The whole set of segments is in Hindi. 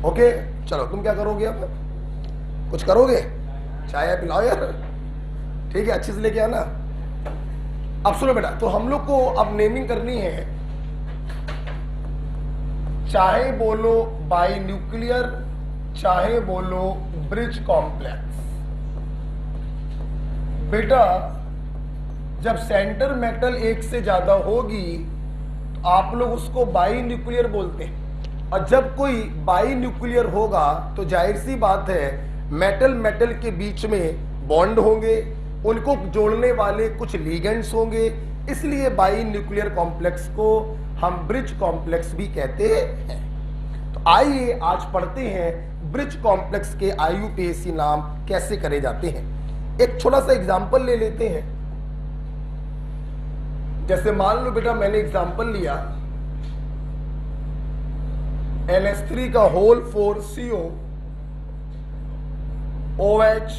ओके चलो, तुम क्या करोगे अब? कुछ करोगे? चाय पिलाओ यार, ठीक है, अच्छे से लेके आना। अब सुनो बेटा, तो हम लोग को अब नेमिंग करनी है, चाहे बोलो बाई न्यूक्लियर, चाहे बोलो ब्रिज कॉम्प्लेक्स। बेटा जब सेंटर मेटल एक से ज्यादा होगी तो आप लोग उसको बाई न्यूक्लियर बोलते हैं, और जब कोई बाई न्यूक्लियर होगा तो जाहिर सी बात है मेटल मेटल के बीच में बॉन्ड होंगे, उनको जोड़ने वाले कुछ लिगेंड्स होंगे, इसलिए बाई न्यूक्लियर कॉम्प्लेक्स को हम ब्रिज कॉम्प्लेक्स भी कहते हैं। तो आइए आज पढ़ते हैं ब्रिज कॉम्प्लेक्स के IUPAC नाम कैसे करे जाते हैं। एक छोटा सा एग्जांपल ले लेते हैं। जैसे मान लो बेटा मैंने एग्जांपल लिया NH3 का whole 4CO OH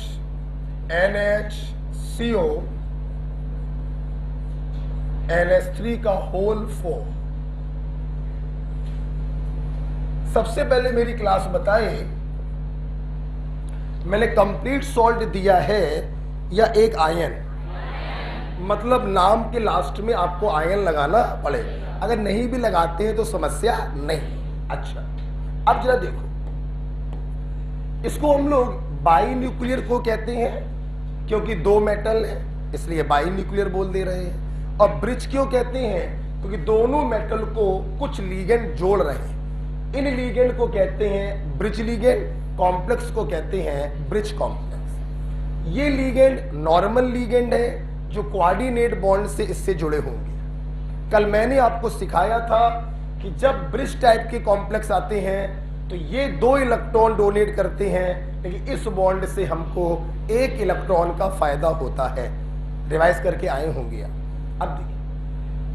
NHCO NH3 का होल 4। सबसे पहले मेरी क्लास बताए मैंने कंप्लीट सॉल्ट दिया है या एक आयन, मतलब नाम के लास्ट में आपको आयन लगाना पड़ेगा, अगर नहीं भी लगाते हैं तो समस्या नहीं। अच्छा अब जरा देखो, इसको हम लोग बाई न्यूक्लियर को कहते हैं क्योंकि दो मेटल है इसलिए बाई न्यूक्लियर बोल दे रहे हैं, और ब्रिज क्यों कहते हैं क्योंकि दोनों मेटल को कुछ लीगेंड जोड़ रहे हैं, इन लीगेंड को कहते हैं ब्रिज लीगेंड, कॉम्प्लेक्स को कहते हैं ब्रिज कॉम्प्लेक्स। ये लीगेंड नॉर्मल लीगेंड है जो कोऑर्डिनेट बॉन्ड से इससे जुड़े होंगे। कल मैंने आपको सिखाया था कि जब ब्रिज टाइप के कॉम्प्लेक्स आते हैं तो ये 2 इलेक्ट्रॉन डोनेट करते हैं, लेकिन इस बॉन्ड से हमको 1 इलेक्ट्रॉन का फायदा होता है। रिवाइज करके आए होंगे। अब देखिए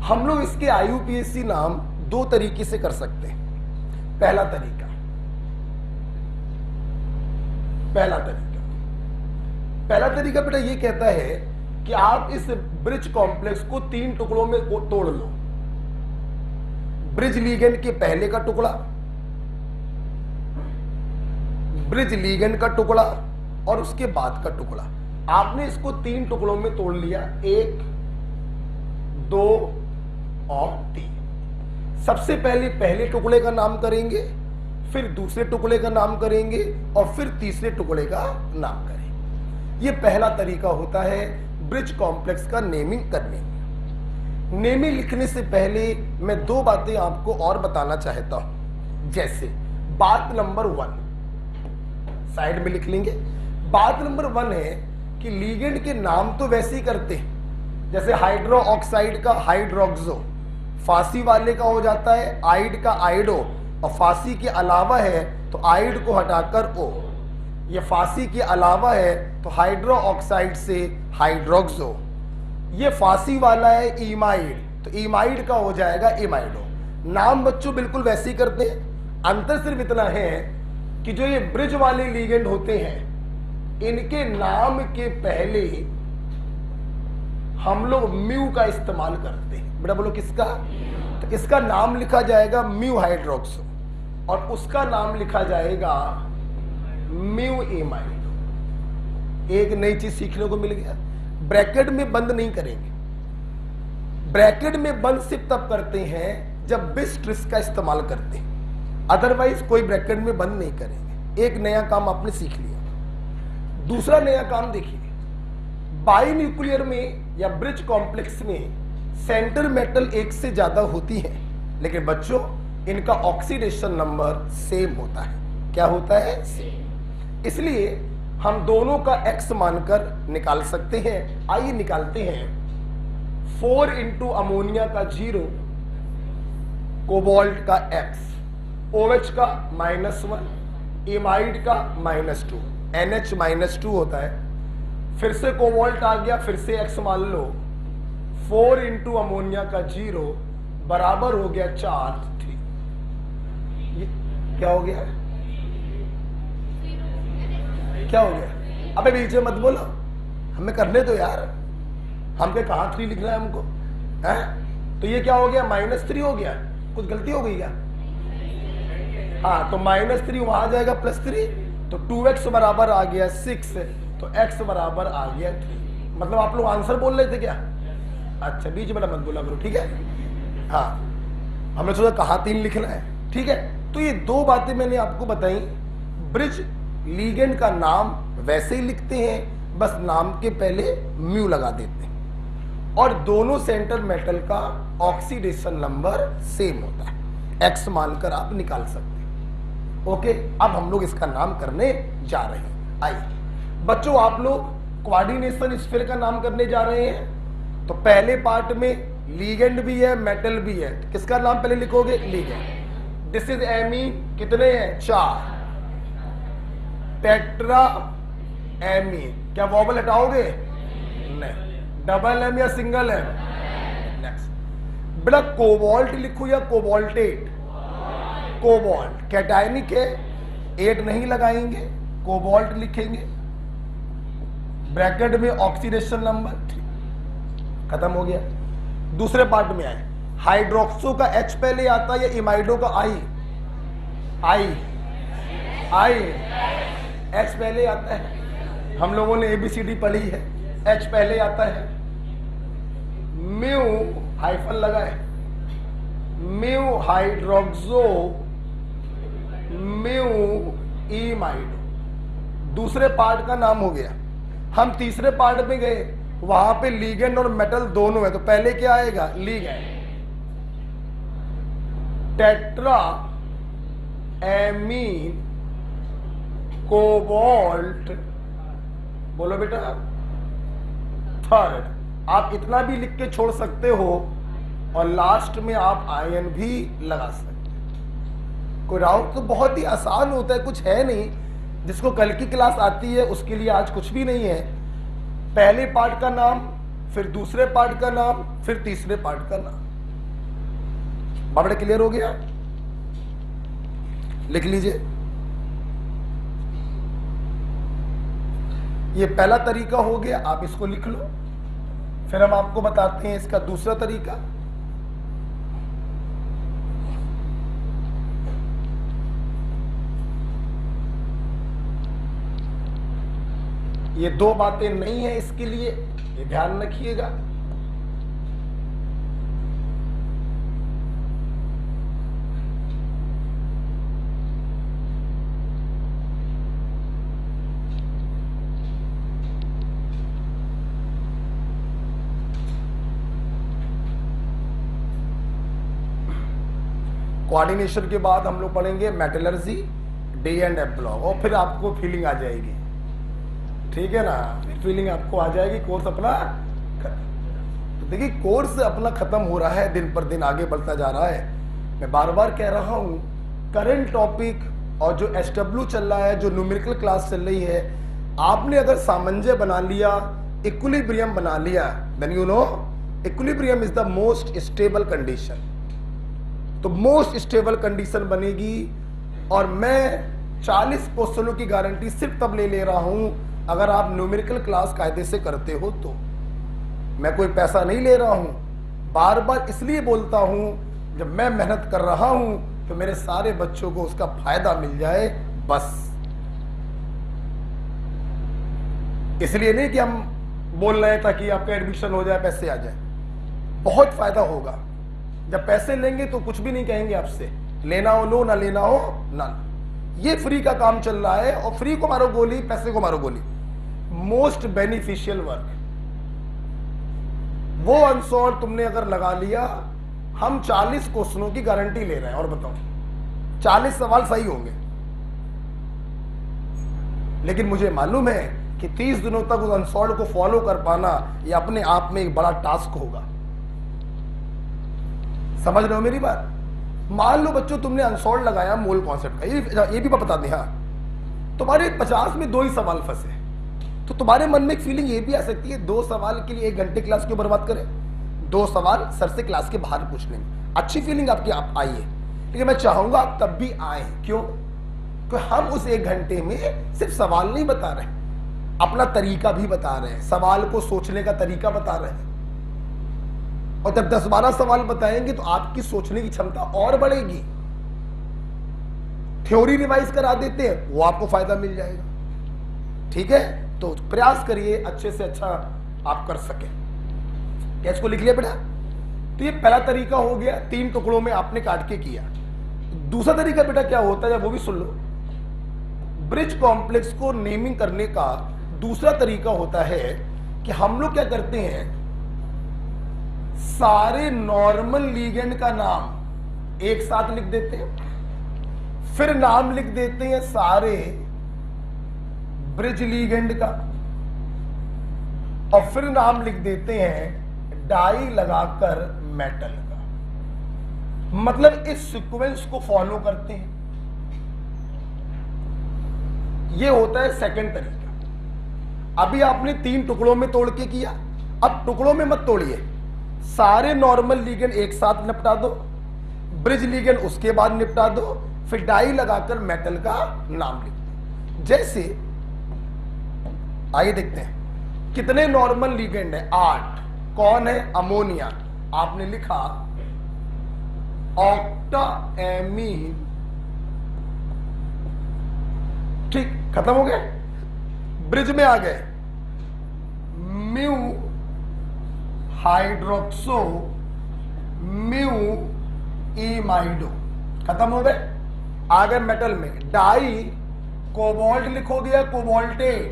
हम लोग इसके IUPAC नाम 2 तरीके से कर सकते हैं। पहला तरीका बेटा ये कहता है कि आप इस ब्रिज कॉम्प्लेक्स को 3 टुकड़ों में तोड़ लो। ब्रिज लीगेंड के पहले का टुकड़ा, ब्रिज लीगेंड का टुकड़ा और उसके बाद का टुकड़ा। आपने इसको 3 टुकड़ों में तोड़ लिया, 1 2 और 3। सबसे पहले टुकड़े का नाम करेंगे, फिर दूसरे टुकड़े का नाम करेंगे और फिर तीसरे टुकड़े का नाम करेंगे। यह पहला तरीका होता है ब्रिज कॉम्प्लेक्स का नेमिंग करने में। नेमिंग लिखने से पहले मैं 2 बातें आपको और बताना चाहता हूं। जैसे बात नंबर 1 साइड में लिख लेंगे। बात नंबर 1 है कि लीगेंड के नाम तो वैसे ही करते हैं, जैसे हाइड्रो ऑक्साइड का हाइड्रोक्सो, फांसी वाले का हो जाता है आइड का आइडो, और फांसी के अलावा है तो आइड को हटाकर ओ। ये फांसी के अलावा है तो हाइड्रो ऑक्साइड से हाइड्रोक्सो। ये फांसी वाला है इमाइड, तो इमाइड का हो जाएगा इमाइडो। नाम बच्चों बिल्कुल वैसे ही करते हैं, अंतर सिर्फ इतना है कि जो ये ब्रिज वाले लीगेंड होते हैं इनके नाम के पहले हम लोग म्यू का इस्तेमाल करते हैं। बेटा बोलो किसका? तो इसका नाम लिखा जाएगा म्यू हाइड्रोक्सो और उसका नाम लिखा जाएगा म्यू इमाइड। एक नई चीज सीखने को मिल गया। ब्रैकेट में बंद नहीं करेंगे, ब्रैकेट में बंद सिर्फ तब करते हैं जब बिस ट्रिस का इस्तेमाल करते हैं, अदरवाइज कोई ब्रैकेट में बंद नहीं करेंगे। एक नया काम आपने सीख लिया। दूसरा नया काम देखिए, बाई न्यूक्लियर में या ब्रिज कॉम्प्लेक्स में सेंटर मेटल एक से ज्यादा होती है, लेकिन बच्चों इनका ऑक्सीडेशन नंबर सेम होता है। क्या होता है? सेम। इसलिए हम दोनों का x मानकर निकाल सकते हैं। आइए निकालते हैं। 4 इंटू अमोनिया का 0, कोबाल्ट का x, OH का -1, इमाइड का -2, NH -2 होता है। फिर से कोबाल्ट आ गया, फिर से x मान लो। 4 इंटू अमोनिया का 0 बराबर हो गया 4 3। ये क्या हो गया? क्या हो गया? अबे बीच में मत बोलो, हमें करने दो यार। हमके कहा 3 लिखना है हमको है? तो ये क्या हो गया? -3 हो गया। कुछ गलती हो गई क्या? हाँ, तो -3 वहां आ जाएगा +3, तो 2x बराबर आ गया 6, तो x बराबर आ गया 3। मतलब आप लोग आंसर बोल रहे थे क्या? अच्छा, बीच में मत बोला करो, ठीक है? हाँ, हमने सोचा कहाँ 3 लिखना है, ठीक है? तो ये 2 बातें मैंने आपको बताई। ब्रिज लीगेंड का नाम वैसे ही लिखते हैं, बस नाम के पहले म्यू लगा देते हैं, और दोनों सेंटर मेटल का ऑक्सीडेशन नंबर सेम होता है, x मानकर आप निकाल सकते हैं। ओके, अब हम लोग इसका नाम करने जा रहे हैं। आइए बच्चों, आप लोग कोऑर्डिनेशन स्फीयर का नाम करने जा रहे हैं। तो पहले पार्ट में लीगेंड भी है, मेटल भी है, तो किसका नाम पहले लिखोगे? लीगेंड। दिस इज एमीन, कितने हैं? 4। टेट्रा एमीन, क्या वॉबल हटाओगे? नहीं। डबल एम या सिंगल एम? नेक्स्ट। बेटा कोबाल्ट लिखो या कोबाल्टेट? कोबाल्ट। कैटायनिक है, 8 नहीं लगाएंगे, कोबाल्ट लिखेंगे, ब्रैकेट में ऑक्सीडेशन नंबर 3, खत्म हो गया। दूसरे पार्ट में आए, हाइड्रोक्सो का H पहले आता है या इमाइडो का I? H पहले आता है, हम लोगों ने ABCD पढ़ी है, H पहले आता है। म्यू हाइफन लगा है, म्यू हाइड्रोक्सो, म्यू इमाइडो। दूसरे पार्ट का नाम हो गया। हम तीसरे पार्ट में गए, वहां पे लीगेंड और मेटल दोनों है, तो पहले क्या आएगा? लीगेंड। टेट्रा एमीन कोबाल्ट, बोलो बेटा। थर्ड, आप इतना भी लिख के छोड़ सकते हो, और लास्ट में आप आयन भी लगा सकते हो। कोई डाउट? तो बहुत ही आसान होता है, कुछ है नहीं। जिसको कल की क्लास आती है उसके लिए आज कुछ भी नहीं है। पहले पार्ट का नाम, फिर दूसरे पार्ट का नाम, फिर तीसरे पार्ट का नाम। बाबड़े क्लियर हो गया? लिख लीजिए। ये पहला तरीका हो गया, आप इसको लिख लो। फिर हम आपको बताते हैं इसका दूसरा तरीका। ये 2 बातें नहीं है इसके लिए, ये ध्यान रखिएगा। कोऑर्डिनेशन के बाद हम लोग पढ़ेंगे मेटलर्जी, D&F ब्लॉक, और फिर आपको फीलिंग आ जाएगी, ठीक है ना? फीलिंग आपको आ जाएगी। कोर्स अपना तो देखिए, कोर्स अपना खत्म हो रहा है, दिन पर दिन आगे बढ़ता जा रहा है। मैं बार बार कह रहा हूं, करंट टॉपिक और जो SW चल रहा है, जो न्यूमेरिकल क्लास चल रही है, आपने अगर सामंजस्य बना लिया, इक्विलिब्रियम बना लिया, then you know equilibrium is the most stable condition. तो मोस्ट स्टेबल कंडीशन बनेगी, और मैं 40 क्वेश्चनों की गारंटी सिर्फ तब ले रहा हूं अगर आप न्यूमेरिकल क्लास कायदे से करते हो। तो मैं कोई पैसा नहीं ले रहा हूं, बार बार इसलिए बोलता हूं, जब मैं मेहनत कर रहा हूं तो मेरे सारे बच्चों को उसका फायदा मिल जाए, बस। इसलिए नहीं कि हम बोल रहे हैं ताकि आपका एडमिशन हो जाए, पैसे आ जाए। बहुत फायदा होगा। जब पैसे लेंगे तो कुछ भी नहीं कहेंगे आपसे, लेना हो लो, ना लेना हो ना। ये फ्री का काम चल रहा है, और फ्री को मारो गोली, पैसे को मारो गोली। Most beneficial work. वो अनसॉल्व तुमने अगर लगा लिया, हम 40 क्वेश्चनों की गारंटी ले रहे हैं। और बताओ, 40 सवाल सही होंगे, लेकिन मुझे मालूम है कि 30 दिनों तक उस अनसॉल्व को फॉलो कर पाना, ये अपने आप में एक बड़ा टास्क होगा। समझ रहे हो मेरी बात? मान लो बच्चों, तुमने अनसॉल्व लगाया मोल कॉन्सेप्ट का, ये भी बता दें। हाँ, तुम्हारे 50 में 2 ही सवाल फंसे, तो तुम्हारे मन में एक फीलिंग ये भी आ सकती है, 2 सवाल के लिए 1 घंटे क्लास क्यों बर्बाद करें? 2 सवाल सर से क्लास के बाहर पूछ लेंगे। अच्छी फीलिंग आपकी आप आई है, लेकिन मैं चाहूंगा आप तब भी आए। क्यों? तो हम उस 1 घंटे में सिर्फ सवाल नहीं बता रहे, अपना तरीका भी बता रहे हैं, सवाल को सोचने का तरीका बता रहे हैं। और जब 10-12 सवाल बताएंगे तो आपकी सोचने की क्षमता और बढ़ेगी। थ्योरी रिवाइज करा देते हैं, वो आपको फायदा मिल जाएगा। ठीक है, तो प्रयास करिए अच्छे से अच्छा आप कर सके। क्या इसको लिख लिया बेटा? तो ये पहला तरीका हो गया, 3 टुकड़ों में आपने काट के किया। दूसरा तरीका बेटा क्या होता है, वो भी सुन लो। ब्रिज कॉम्प्लेक्स को नेमिंग करने का दूसरा तरीका होता है कि हम लोग क्या करते हैं, सारे नॉर्मल लीगेंड का नाम एक साथ लिख देते हैं, फिर नाम लिख देते हैं सारे ब्रिज लीगेंड का, और फिर नाम लिख देते हैं डाई लगाकर मेटल का। मतलब इस सीक्वेंस को फॉलो करते हैं। ये होता है सेकंड तरीका। अभी आपने 3 टुकड़ों में तोड़ के किया, अब टुकड़ों में मत तोड़िए, सारे नॉर्मल लीगेंड एक साथ निपटा दो, ब्रिज लीगेंड उसके बाद निपटा दो, फिर डाई लगाकर मेटल का नाम लिख दो। जैसे आइए देखते हैं कितने नॉर्मल लीगेंड है, 8। कौन है? अमोनिया। आपने लिखा ऑक्टा एमीन, ठीक, खत्म हो गए। ब्रिज में आ गए, म्यू हाइड्रोक्सो म्यू इमाइडो, खत्म हो गए। आ गए मेटल में, डाई कोबाल्ट लिखोगे या कोबाल्टेट?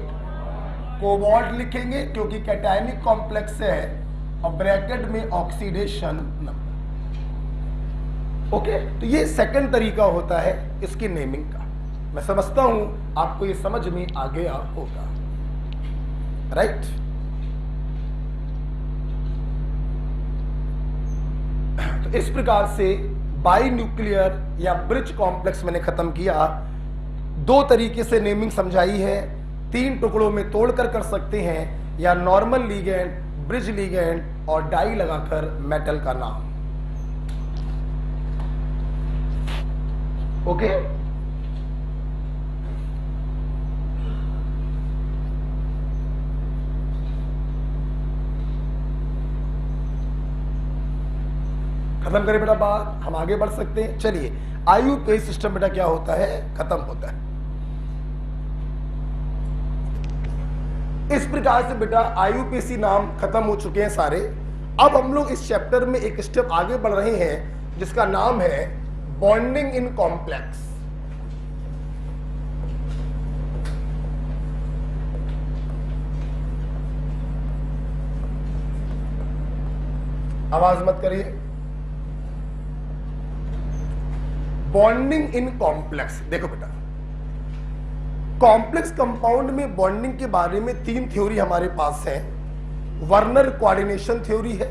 कोबाल्ट लिखेंगे क्योंकि कैटायनिक कॉम्प्लेक्स है, और ब्रैकेट में ऑक्सीडेशन नंबर। ओके, तो ये सेकंड तरीका होता है इसकी नेमिंग का। मैं समझता हूं आपको ये समझ में आ गया होगा, राइट? तो इस प्रकार से बाई न्यूक्लियर या ब्रिज कॉम्प्लेक्स मैंने खत्म किया। 2 तरीके से नेमिंग समझाई है, 3 टुकड़ों में तोड़कर कर सकते हैं, या नॉर्मल लीगेंड, ब्रिज लीगेंड और डाई लगाकर मेटल का नाम। ओके, खत्म करें बेटा बात, हम आगे बढ़ सकते हैं। चलिए, आईयूपीएसी सिस्टम बेटा क्या होता है, खत्म होता है। इस प्रकार से बेटा आईयूपीएसी नाम खत्म हो चुके हैं सारे। अब हम लोग इस चैप्टर में एक स्टेप आगे बढ़ रहे हैं जिसका नाम है बॉन्डिंग इन कॉम्प्लेक्स। आवाज मत करिए। बॉन्डिंग इन कॉम्प्लेक्स, देखो बेटा, कॉम्प्लेक्स कंपाउंड में बॉन्डिंग के बारे में 3 थ्योरी हमारे पास है। वर्नर कोऑर्डिनेशन थ्योरी है,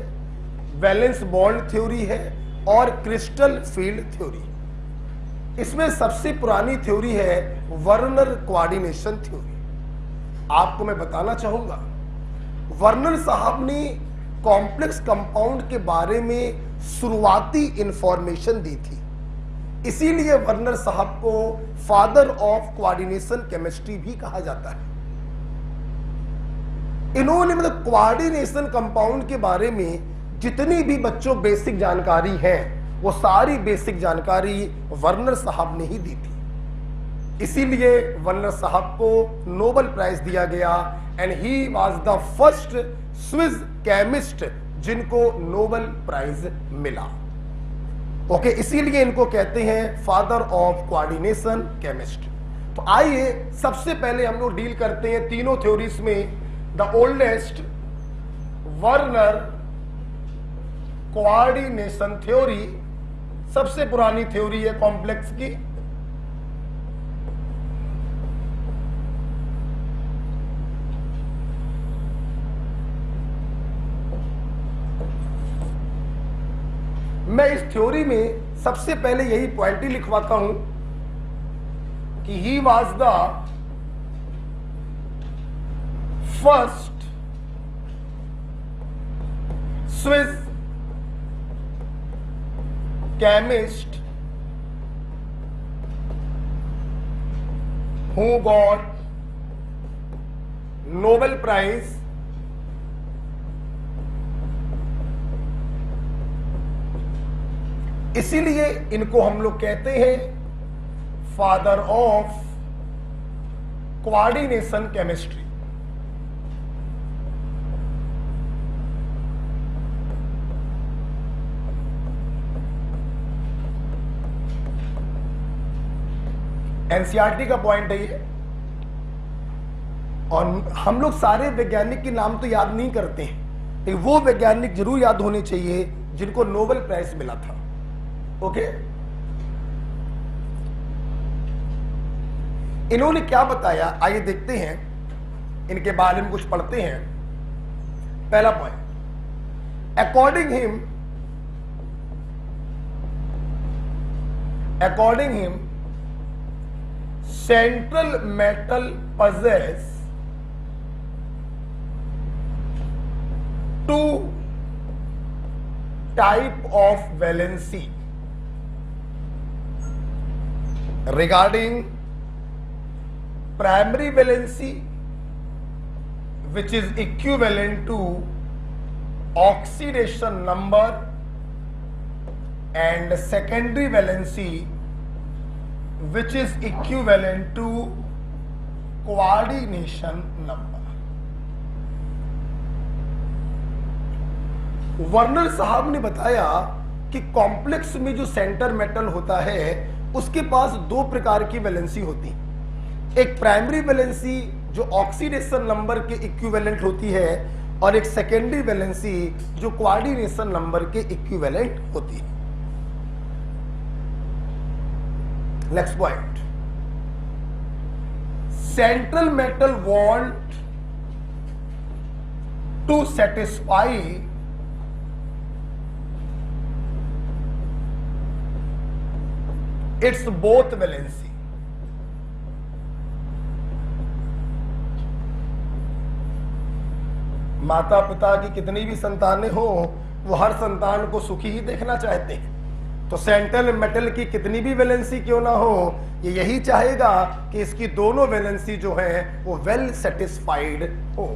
वैलेंस बॉन्ड थ्योरी है, और क्रिस्टल फील्ड थ्योरी। इसमें सबसे पुरानी थ्योरी है वर्नर कोऑर्डिनेशन थ्योरी। आपको मैं बताना चाहूंगा, वर्नर साहब ने कॉम्प्लेक्स कंपाउंड के बारे में शुरुआती इंफॉर्मेशन दी थी, इसीलिए वर्नर साहब को फादर ऑफ कोऑर्डिनेशन केमिस्ट्री भी कहा जाता है। इन्होंने मतलब कोऑर्डिनेशन कंपाउंड के बारे में जितनी भी बच्चों बेसिक जानकारी है, वो सारी बेसिक जानकारी वर्नर साहब ने ही दी थी। इसीलिए वर्नर साहब को नोबेल प्राइज दिया गया, and he was the first Swiss chemist जिनको नोबेल प्राइज मिला। ओके, इसीलिए इनको कहते हैं फादर ऑफ कोऑर्डिनेशन केमिस्ट्री। तो आइए सबसे पहले हम लोग डील करते हैं तीनों थ्योरीज में। The oldest Werner coordination theory, सबसे पुरानी थ्योरी है कॉम्प्लेक्स की। मैं इस थ्योरी में सबसे पहले यही पॉइंट ही लिखवाता हूं कि he was the first Swiss chemist who got Nobel Prize इसीलिए इनको हम लोग कहते हैं father of coordination chemistry. NCERT का पॉइंट है ये। और हम लोग सारे वैज्ञानिक के नाम तो याद नहीं करते हैं, लेकिन वो वैज्ञानिक जरूर याद होने चाहिए जिनको नोबेल प्राइज मिला था। ओके, इन्होंने क्या बताया, आइए देखते हैं, इनके बारे में कुछ पढ़ते हैं। पहला point, according him central metal possess two type of valency regarding primary valency, which is equivalent to oxidation number, and secondary valency, which is equivalent to coordination number। Werner साहब ने बताया कि कॉम्प्लेक्स में जो सेंटर मेटल होता है उसके पास दो प्रकार की वैलेंसी होती है। एक प्राइमरी वैलेंसी जो ऑक्सीडेशन नंबर के इक्विवेलेंट होती है, और एक सेकेंडरी वैलेंसी जो कोऑर्डिनेशन नंबर के इक्विवेलेंट होती है। Next point, central metal want to satisfy its both valency. माता पिता की कितनी भी संतानें हो, वो हर संतान को सुखी ही देखना चाहते हैं। तो सेंट्रल मेटल की कितनी भी वैलेंसी क्यों ना हो, ये यही चाहेगा कि इसकी दोनों वैलेंसी जो है वो वेल सेटिस्फाइड हो।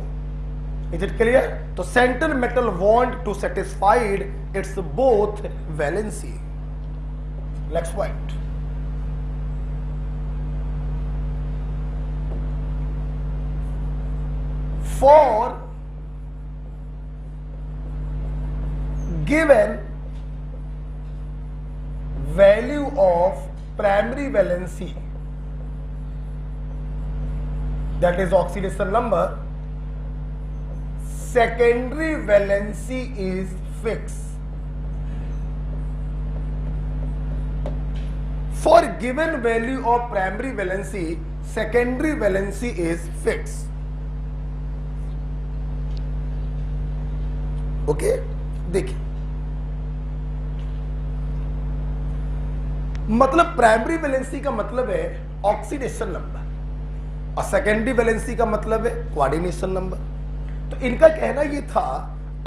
Is it clear? तो central metal want to satisfied its both valency. Next point, for given value of primary valency, that is oxidation number, secondary valency is fixed। For given value of primary valency, secondary valency is fixed। Okay, देखिए, मतलब प्राइमरी वैलेंसी का मतलब है ऑक्सीडेशन नंबर और सेकेंडरी वैलेंसी का मतलब है कोऑर्डिनेशन नंबर। तो इनका कहना यह था,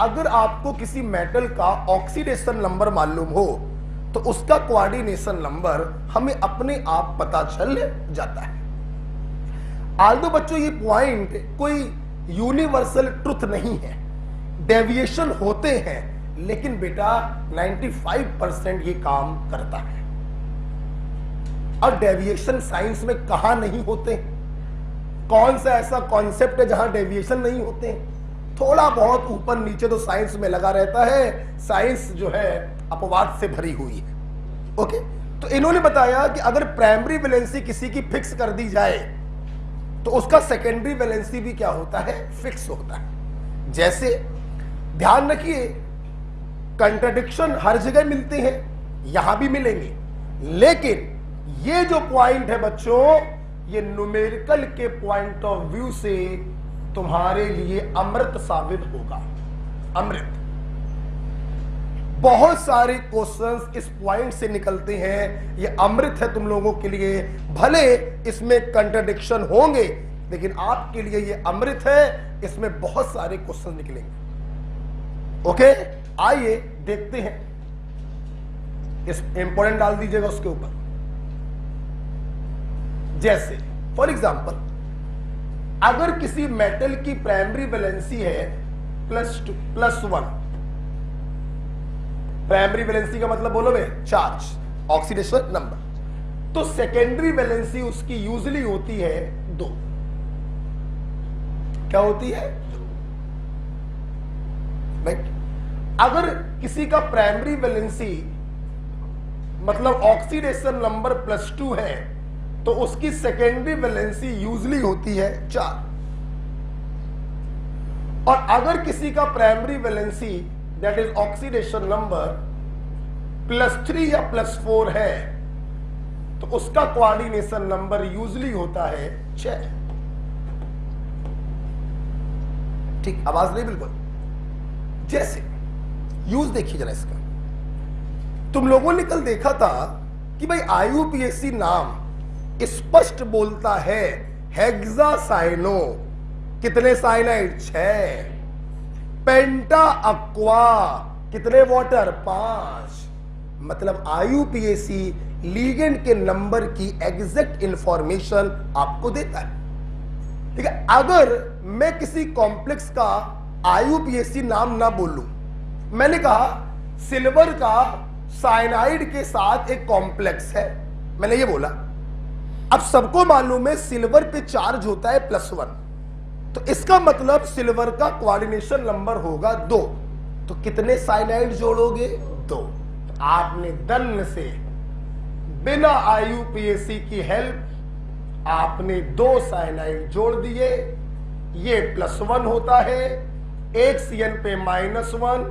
अगर आपको किसी मेटल का ऑक्सीडेशन नंबर मालूम हो तो उसका कोऑर्डिनेशन नंबर हमें अपने आप पता चल जाता है। आल्दो बच्चों, ये पॉइंट कोई यूनिवर्सल ट्रुथ नहीं है, डेविएशन होते हैं, लेकिन बेटा 95% ये काम करता है। और डेविएशन साइंस में कहां नहीं होते? कौन सा ऐसा कॉन्सेप्ट है जहां डेविएशन नहीं होते? थोड़ा बहुत ऊपर नीचे तो साइंस में लगा रहता है। साइंस जो है अपवाद से भरी हुई है। ओके, तो इन्होंने बताया कि अगर प्राइमरी वैलेंसी किसी की फिक्स कर दी जाए तो उसका सेकेंडरी वैलेंसी भी क्या होता है? फिक्स होता है। जैसे ध्यान रखिए, कंट्राडिक्शन हर जगह मिलते हैं, यहां भी मिलेंगे, लेकिन ये जो पॉइंट है बच्चों, ये न्यूमेरिकल के पॉइंट ऑफ व्यू से तुम्हारे लिए अमृत साबित होगा। अमृत। बहुत सारे क्वेश्चंस इस पॉइंट से निकलते हैं, ये अमृत है तुम लोगों के लिए। भले इसमें कंट्राडिक्शन होंगे, लेकिन आपके लिए ये अमृत है, इसमें बहुत सारे क्वेश्चन निकलेंगे। ओके, आइए देखते हैं। इस इंपॉर्टेंट डाल दीजिएगा उसके ऊपर। जैसे फॉर एग्जांपल, अगर किसी मेटल की प्राइमरी वैलेंसी है +1, प्राइमरी वैलेंसी का मतलब बोलो बे चार्ज, ऑक्सीडेशन नंबर, तो सेकेंडरी वैलेंसी उसकी यूजली होती है 2। क्या होती है? 2। राइट। अगर किसी का प्राइमरी वैलेंसी मतलब ऑक्सीडेशन नंबर +2 है तो उसकी सेकेंडरी वैलेंसी यूजली होती है 4। और अगर किसी का primary valency that is oxidation number +3 या +4 है तो उसका कोऑर्डिनेशन नंबर यूजली होता है 6। ठीक, आवाज नहीं बिल्कुल। जैसे यूज देखिए जरा इसका। तुम लोगों ने कल देखा था कि भाई आईयूपीएसी नाम स्पष्ट बोलता है हेक्सासाइनो, कितने साइनाइड? 6। पेंटा अक्वा, कितने वाटर? 5। मतलब आईयूपीएसी लीगेंड के नंबर की एग्जैक्ट इंफॉर्मेशन आपको देता है। ठीक है। अगर मैं किसी कॉम्प्लेक्स का आईयूपीएसी नाम ना बोलूं, मैंने कहा सिल्वर का साइनाइड के साथ एक कॉम्प्लेक्स है, मैंने ये बोला। अब सबको मालूम है सिल्वर पे चार्ज होता है +1, तो इसका मतलब सिल्वर का कोऑर्डिनेशन नंबर होगा 2। तो कितने साइनाइड जोड़ोगे? 2। तो आपने दन्न से बिना आईयूपीएसी की हेल्प आपने 2 साइनाइड जोड़ दिए। ये +1 होता है, 1 CN पे -1,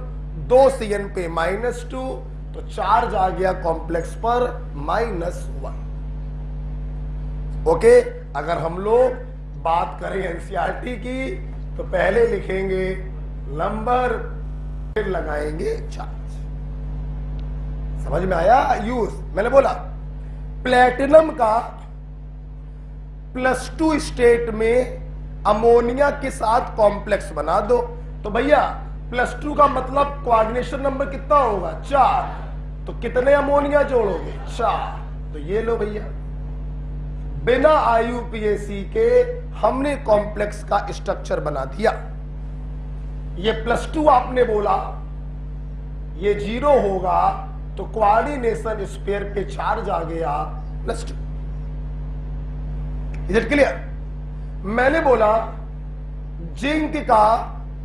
2 CN पे -2, तो चार्ज आ गया कॉम्प्लेक्स पर -1। ओके। अगर हम लोग बात करें एनसीईआरटी की तो पहले लिखेंगे नंबर, फिर लगाएंगे चार्ज। समझ में आया? यूज मैंने बोला प्लेटिनम का +2 स्टेट में अमोनिया के साथ कॉम्प्लेक्स बना दो। तो भैया +2 का मतलब कोऑर्डिनेशन नंबर कितना होगा? 4। तो कितने अमोनिया जोड़ोगे? 4। तो ये लो भैया, बिना आईयूपीएसी के हमने कॉम्प्लेक्स का स्ट्रक्चर बना दिया। ये +2 आपने बोला, ये 0 होगा तो कोऑर्डिनेशन स्फीयर पे चार्ज आ गया +2। Is it clear? मैंने बोला जिंक का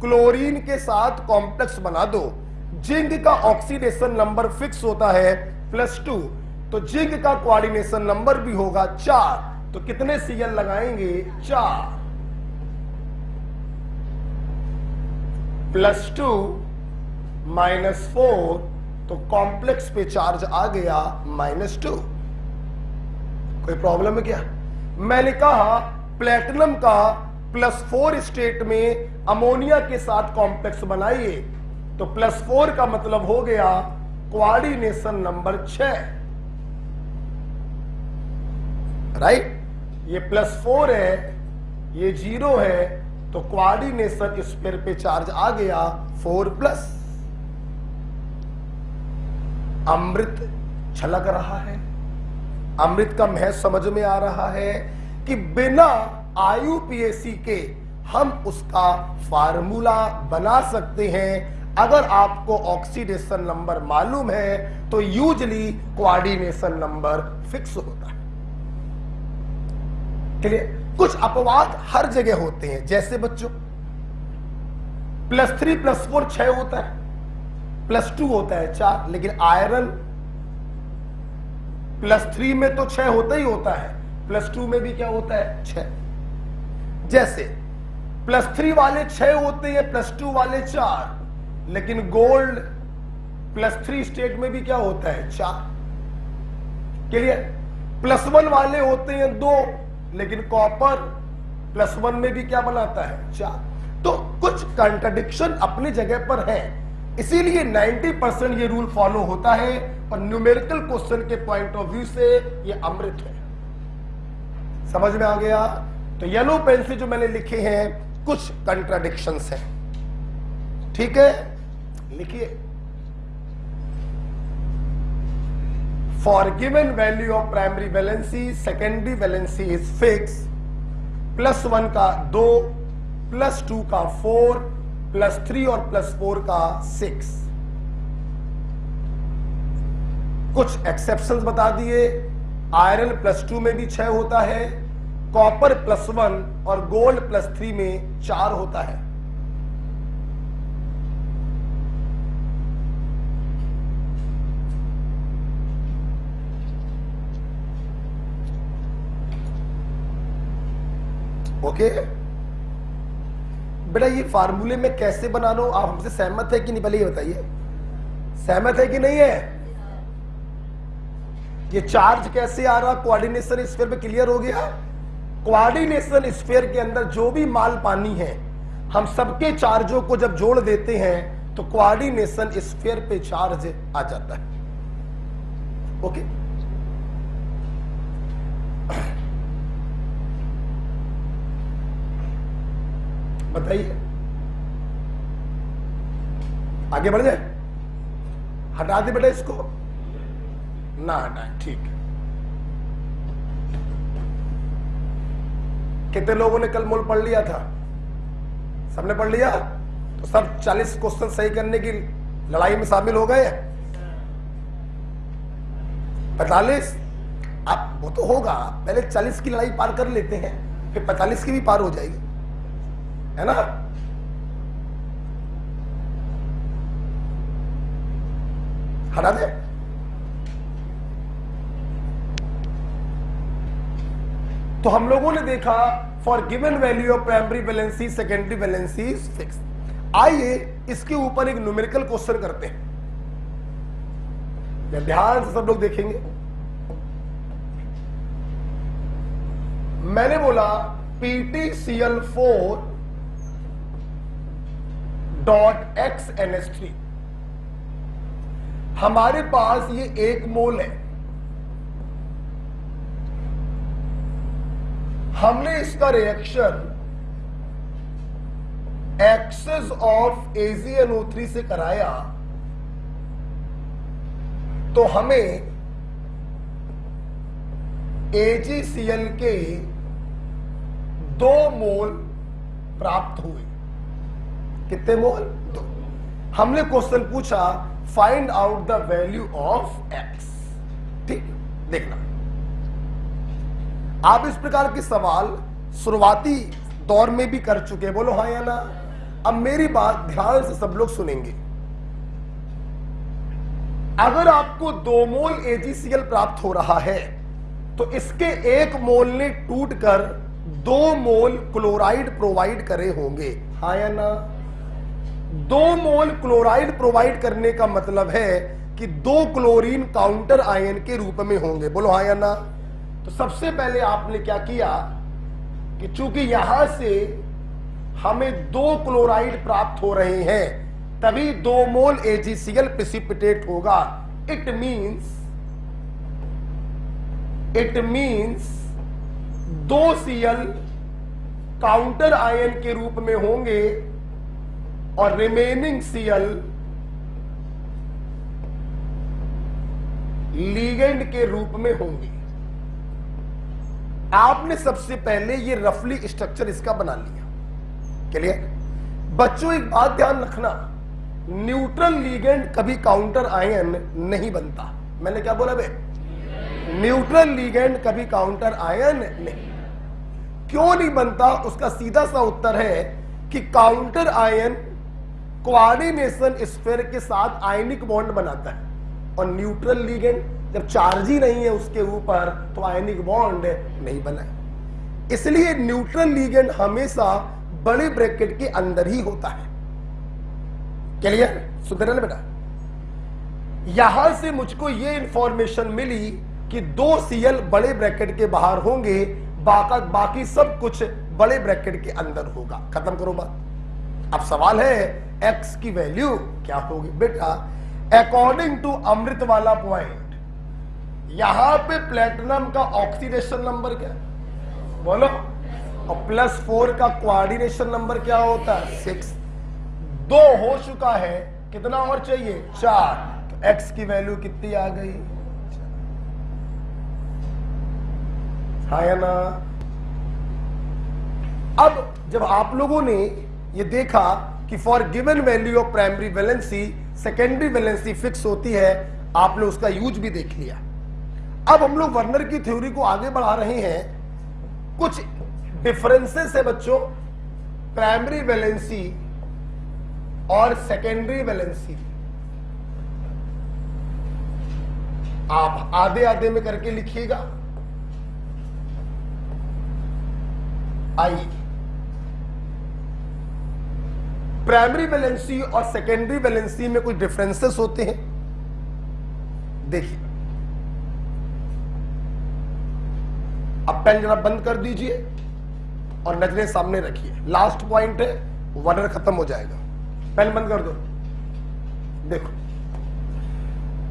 क्लोरीन के साथ कॉम्प्लेक्स बना दो। जिंक का ऑक्सीडेशन नंबर फिक्स होता है +2, तो जिंक का कोऑर्डिनेशन नंबर भी होगा 4। तो कितने Cl लगाएंगे? 4। +2 -4, तो कॉम्प्लेक्स पे चार्ज आ गया -2। कोई प्रॉब्लम है क्या? मैंने कहा प्लेटिनम का +4 स्टेट में अमोनिया के साथ कॉम्प्लेक्स बनाइए, तो +4 का मतलब हो गया कोऑर्डिनेशन नंबर 6। राइट? ये +4 है, ये 0 है, तो कोऑर्डिनेशन स्फीयर पे चार्ज आ गया 4+। अमृत छलक रहा है, अमृत का महज समझ में आ रहा है कि बिना आईयूपीएसी के हम उसका फार्मूला बना सकते हैं। अगर आपको ऑक्सीडेशन नंबर मालूम है तो यूजली कोऑर्डिनेशन नंबर फिक्स होता है। क्लियर? कुछ अपवाद हर जगह होते हैं, जैसे बच्चों +3 +4 6 होता है, +2 होता है 4, लेकिन आयरन +3 में तो 6 होता ही होता है, +2 में भी क्या होता है? 6। जैसे +3 वाले 6 होते हैं, +2 वाले 4, लेकिन गोल्ड +3 स्टेट में भी क्या होता है? 4। क्लियर? +1 वाले होते हैं 2, लेकिन कॉपर +1 में भी क्या बनाता है? 4। तो कुछ कंट्राडिक्शन अपनी जगह पर है, इसीलिए 90% ये रूल फॉलो होता है और न्यूमेरिकल क्वेश्चन के पॉइंट ऑफ व्यू से ये अमृत है। समझ में आ गया? तो येलो पेन से जो मैंने लिखे हैं कुछ कंट्राडिक्शंस हैं। ठीक है, लिखिए। For given value of primary valency secondary valency is fix. +1 का 2, +2 का 4, +3 और +4 का 6। कुछ एक्सेप्शंस बता दिए, आयरन +2 में भी 6 होता है, कॉपर +1 और गोल्ड +3 में 4 होता है। ओके बेटा, ये फार्मूले में कैसे बना लो, आप हमसे सहमत है कि नहीं, पहले ये बताइए, सहमत है कि नहीं है? ये चार्ज कैसे आ रहा, कोऑर्डिनेशन स्फीयर पे क्लियर हो गया। कोऑर्डिनेशन स्फीयर के अंदर जो भी माल पानी है, हम सबके चार्जों को जब जोड़ देते हैं तो कोऑर्डिनेशन स्फीयर पे चार्ज आ जाता है। ओके, बताइए, आगे बढ़ जाए, हटा दे बेटा इसको, ना हटाए, ठीक है। कितने लोगों ने कल मोल पढ़ लिया था? सबने पढ़ लिया? तो सब 40 क्वेश्चन सही करने की लड़ाई में शामिल हो गए। 45? अब वो तो होगा, पहले 40 की लड़ाई पार कर लेते हैं, फिर 45 की भी पार हो जाएगी, है ना? हटा दे। तो हम लोगों ने देखा for given value of primary valency secondary valency is fix. आइए इसके ऊपर एक न्यूमेरिकल क्वेश्चन करते हैं, ध्यान से सब लोग देखेंगे। मैंने बोला PtCl4 .xNH3, हमारे पास ये 1 मोल है। हमने इसका रिएक्शन एक्सेस ऑफ AgNO3 से कराया तो हमें AgCl के 2 मोल प्राप्त हुए। कितने मोल? 2। हमने क्वेश्चन पूछा find out the value of x. ठीक, देखना, आप इस प्रकार के सवाल शुरुआती दौर में भी कर चुके, बोलो हाँ या ना। अब मेरी बात ध्यान से सब लोग सुनेंगे। अगर आपको 2 मोल AgCl प्राप्त हो रहा है तो इसके 1 मोल ने टूटकर 2 मोल क्लोराइड प्रोवाइड करे होंगे, हाँ या ना। 2 मोल क्लोराइड प्रोवाइड करने का मतलब है कि 2 क्लोरीन काउंटर आयन के रूप में होंगे, बोलो हाँ या ना। तो सबसे पहले आपने क्या किया कि चूंकि यहां से हमें 2 क्लोराइड प्राप्त हो रहे हैं, तभी 2 मोल AgCl प्रेसिपिटेट होगा। It means 2 Cl counter ion के रूप में होंगे और रिमेनिंग Cl लीगेंड के रूप में होंगे। आपने सबसे पहले ये रफली स्ट्रक्चर इसका बना लिया। क्लियर? बच्चों एक बात ध्यान रखना, न्यूट्रल लीगेंड कभी काउंटर आयन नहीं बनता। मैंने क्या बोला बे? न्यूट्रल लीगेंड कभी काउंटर आयन नहीं। क्यों नहीं बनता? उसका सीधा सा उत्तर है कि काउंटर आयन कोऑर्डिनेशन स्फीयर के साथ आयनिक बॉन्ड बनाता है और न्यूट्रल लीगेंड जब चार्ज ही नहीं है उसके ऊपर तो आयनिक बॉन्ड नहीं बना। इसलिए न्यूट्रल लीगेंड हमेशा बड़े ब्रैकेट के अंदर ही होता है। क्लियर? सुनते ना बेटा, यहां से मुझको ये इंफॉर्मेशन मिली कि 2 Cl बड़े ब्रैकेट के बाहर होंगे, बाकी सब कुछ बड़े ब्रैकेट के अंदर होगा। खत्म करो बात। अब सवाल है x की वैल्यू क्या होगी? बेटा अकॉर्डिंग टू अमृत वाला पॉइंट, यहां पे प्लेटिनम का ऑक्सीडेशन नंबर क्या है? बोलो। और +4 का कोऑर्डिनेशन नंबर क्या होता है? 6। 2 हो चुका है, कितना और चाहिए? 4। तो x की वैल्यू कितनी आ गई? हाँ या ना? अब जब आप लोगों ने ये देखा कि for given value of primary valency secondary valency fix होती है, आपने उसका यूज भी देख लिया। अब हम लोग वर्नर की थ्योरी को आगे बढ़ा रहे हैं। कुछ डिफरेंसेस है बच्चों प्राइमरी वैलेंसी और सेकेंडरी वैलेंसी। आप आधे आधे में करके लिखिएगा। आइए, प्राइमरी वैलेंसी और सेकेंडरी वैलेंसी में कुछ डिफरेंसेस होते हैं। देखिए, अब पेन जरा बंद कर दीजिए और नजरें सामने रखिए। लास्ट पॉइंट है, वर्नर खत्म हो जाएगा। पेन बंद कर दो। देखो,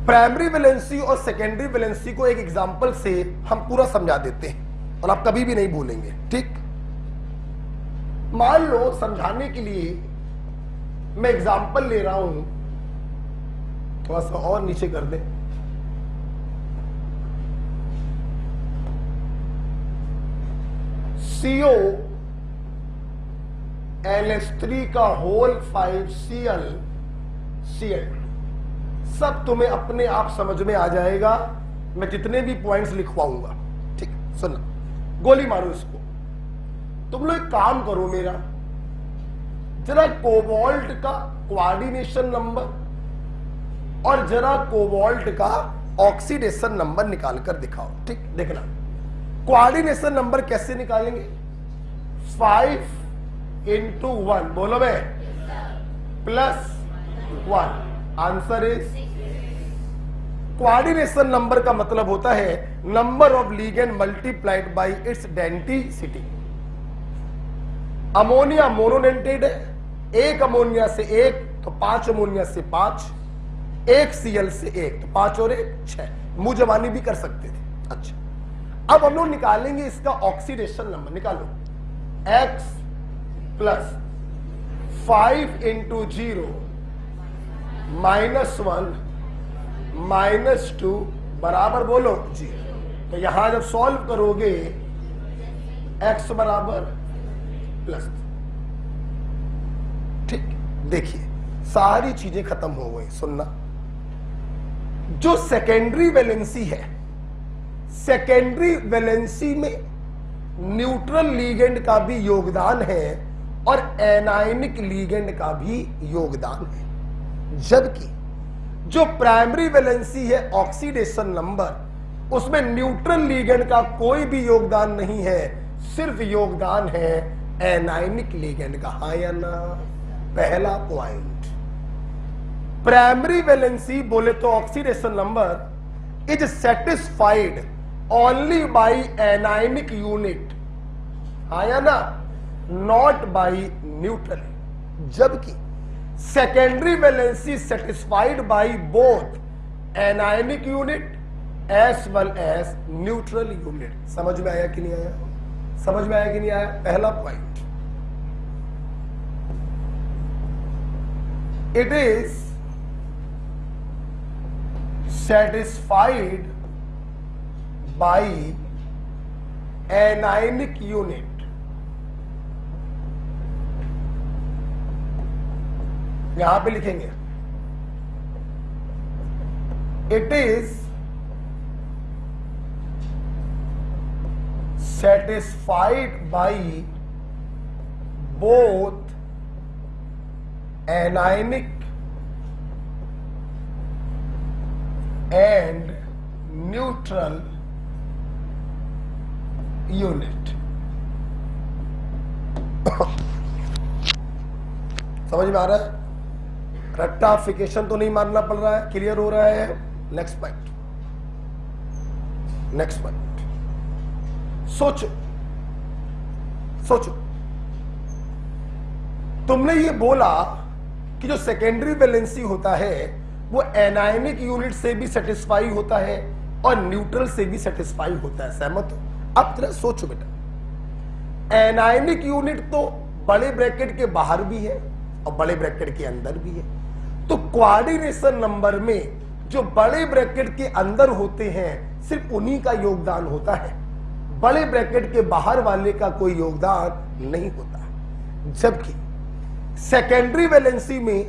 प्राइमरी वैलेंसी और सेकेंडरी वैलेंसी को एक एग्जांपल से हम पूरा समझा देते हैं और आप कभी भी नहीं भूलेंगे। ठीक, मान लो समझाने के लिए मैं एग्जांपल ले रहा हूं, थोड़ा सा और नीचे कर दे। CO LH3 का होल 5Cl Cl सब तुम्हें अपने आप समझ में आ जाएगा, मैं जितने भी पॉइंट्स लिखवाऊंगा। ठीक, सुनना, गोली मारो इसको। तुम लोग एक काम करो, मेरा जरा कोबाल्ट का कोऑर्डिनेशन नंबर और जरा कोबाल्ट का ऑक्सीडेशन नंबर निकाल कर दिखाओ। ठीक, देखना कोऑर्डिनेशन नंबर कैसे निकालेंगे। 5 into 1 बोलो बे +1, आंसर इज। कोऑर्डिनेशन नंबर का मतलब होता है number of ligand multiplied by its density. Ammonia monodentate है, एक अमोनिया से एक तो 5 अमोनिया से 5, एक Cl से एक तो 5 और 1 6। मुंह जबानी भी कर सकते थे। अच्छा, अब हम लोग निकालेंगे इसका ऑक्सीडेशन नंबर। निकालो, X + 5 into 0 -1 -2 बराबर बोलो 0। तो यहां जब सॉल्व करोगे x बराबर +। ठीक, देखिए सारी चीजें खत्म हो गई। सुनना, जो सेकेंडरी वैलेंसी है, सेकेंडरी वैलेंसी में न्यूट्रल लीगेंड का भी योगदान है और एनायनिक लीगेंड का भी योगदान है। जबकि जो प्राइमरी वैलेंसी है ऑक्सीडेशन नंबर, उसमें न्यूट्रल लीगेंड का कोई भी योगदान नहीं है, सिर्फ योगदान है एनायनिक लीगेंड का। हाँ या ना? पहला पॉइंट, प्राइमरी वैलेंसी बोले तो oxidation number is satisfied only by anionic unit. हाँ या ना? Not by neutral. जबकि secondary valency satisfied by both anionic unit as well as neutral unit. समझ में आया कि नहीं आया? समझ में आया कि नहीं आया? पहला point, it is satisfied by anionic unit. यहां पे लिखेंगे it is satisfied by both anionic and neutral unit. समझ में आ रहा है? रट्टाफिकेशन तो नहीं मारना पड़ रहा है, क्लियर हो रहा है? नेक्स्ट पॉइंट, नेक्स्ट पॉइंट, सोचो सोचो, तुमने ये बोला कि जो सेकेंडरी वैलेंसी होता है वो एनायनिक यूनिट से भी सेटिस्फाई होता है और न्यूट्रल से भी सेटिस्फाई होता है। सहमत हो? अब जरा सोचो बेटा, एनायनिक यूनिट तो बड़े ब्रैकेट के बाहर भी है और बड़े ब्रैकेट के अंदर भी है। तो कोऑर्डिनेशन नंबर में जो बड़े ब्रैकेट के अंदर होते हैं सिर्फ उन्हीं का योगदान होता है, बड़े ब्रैकेट के बाहर वाले का कोई योगदान नहीं होता। जबकि सेकेंडरी वैलेंसी में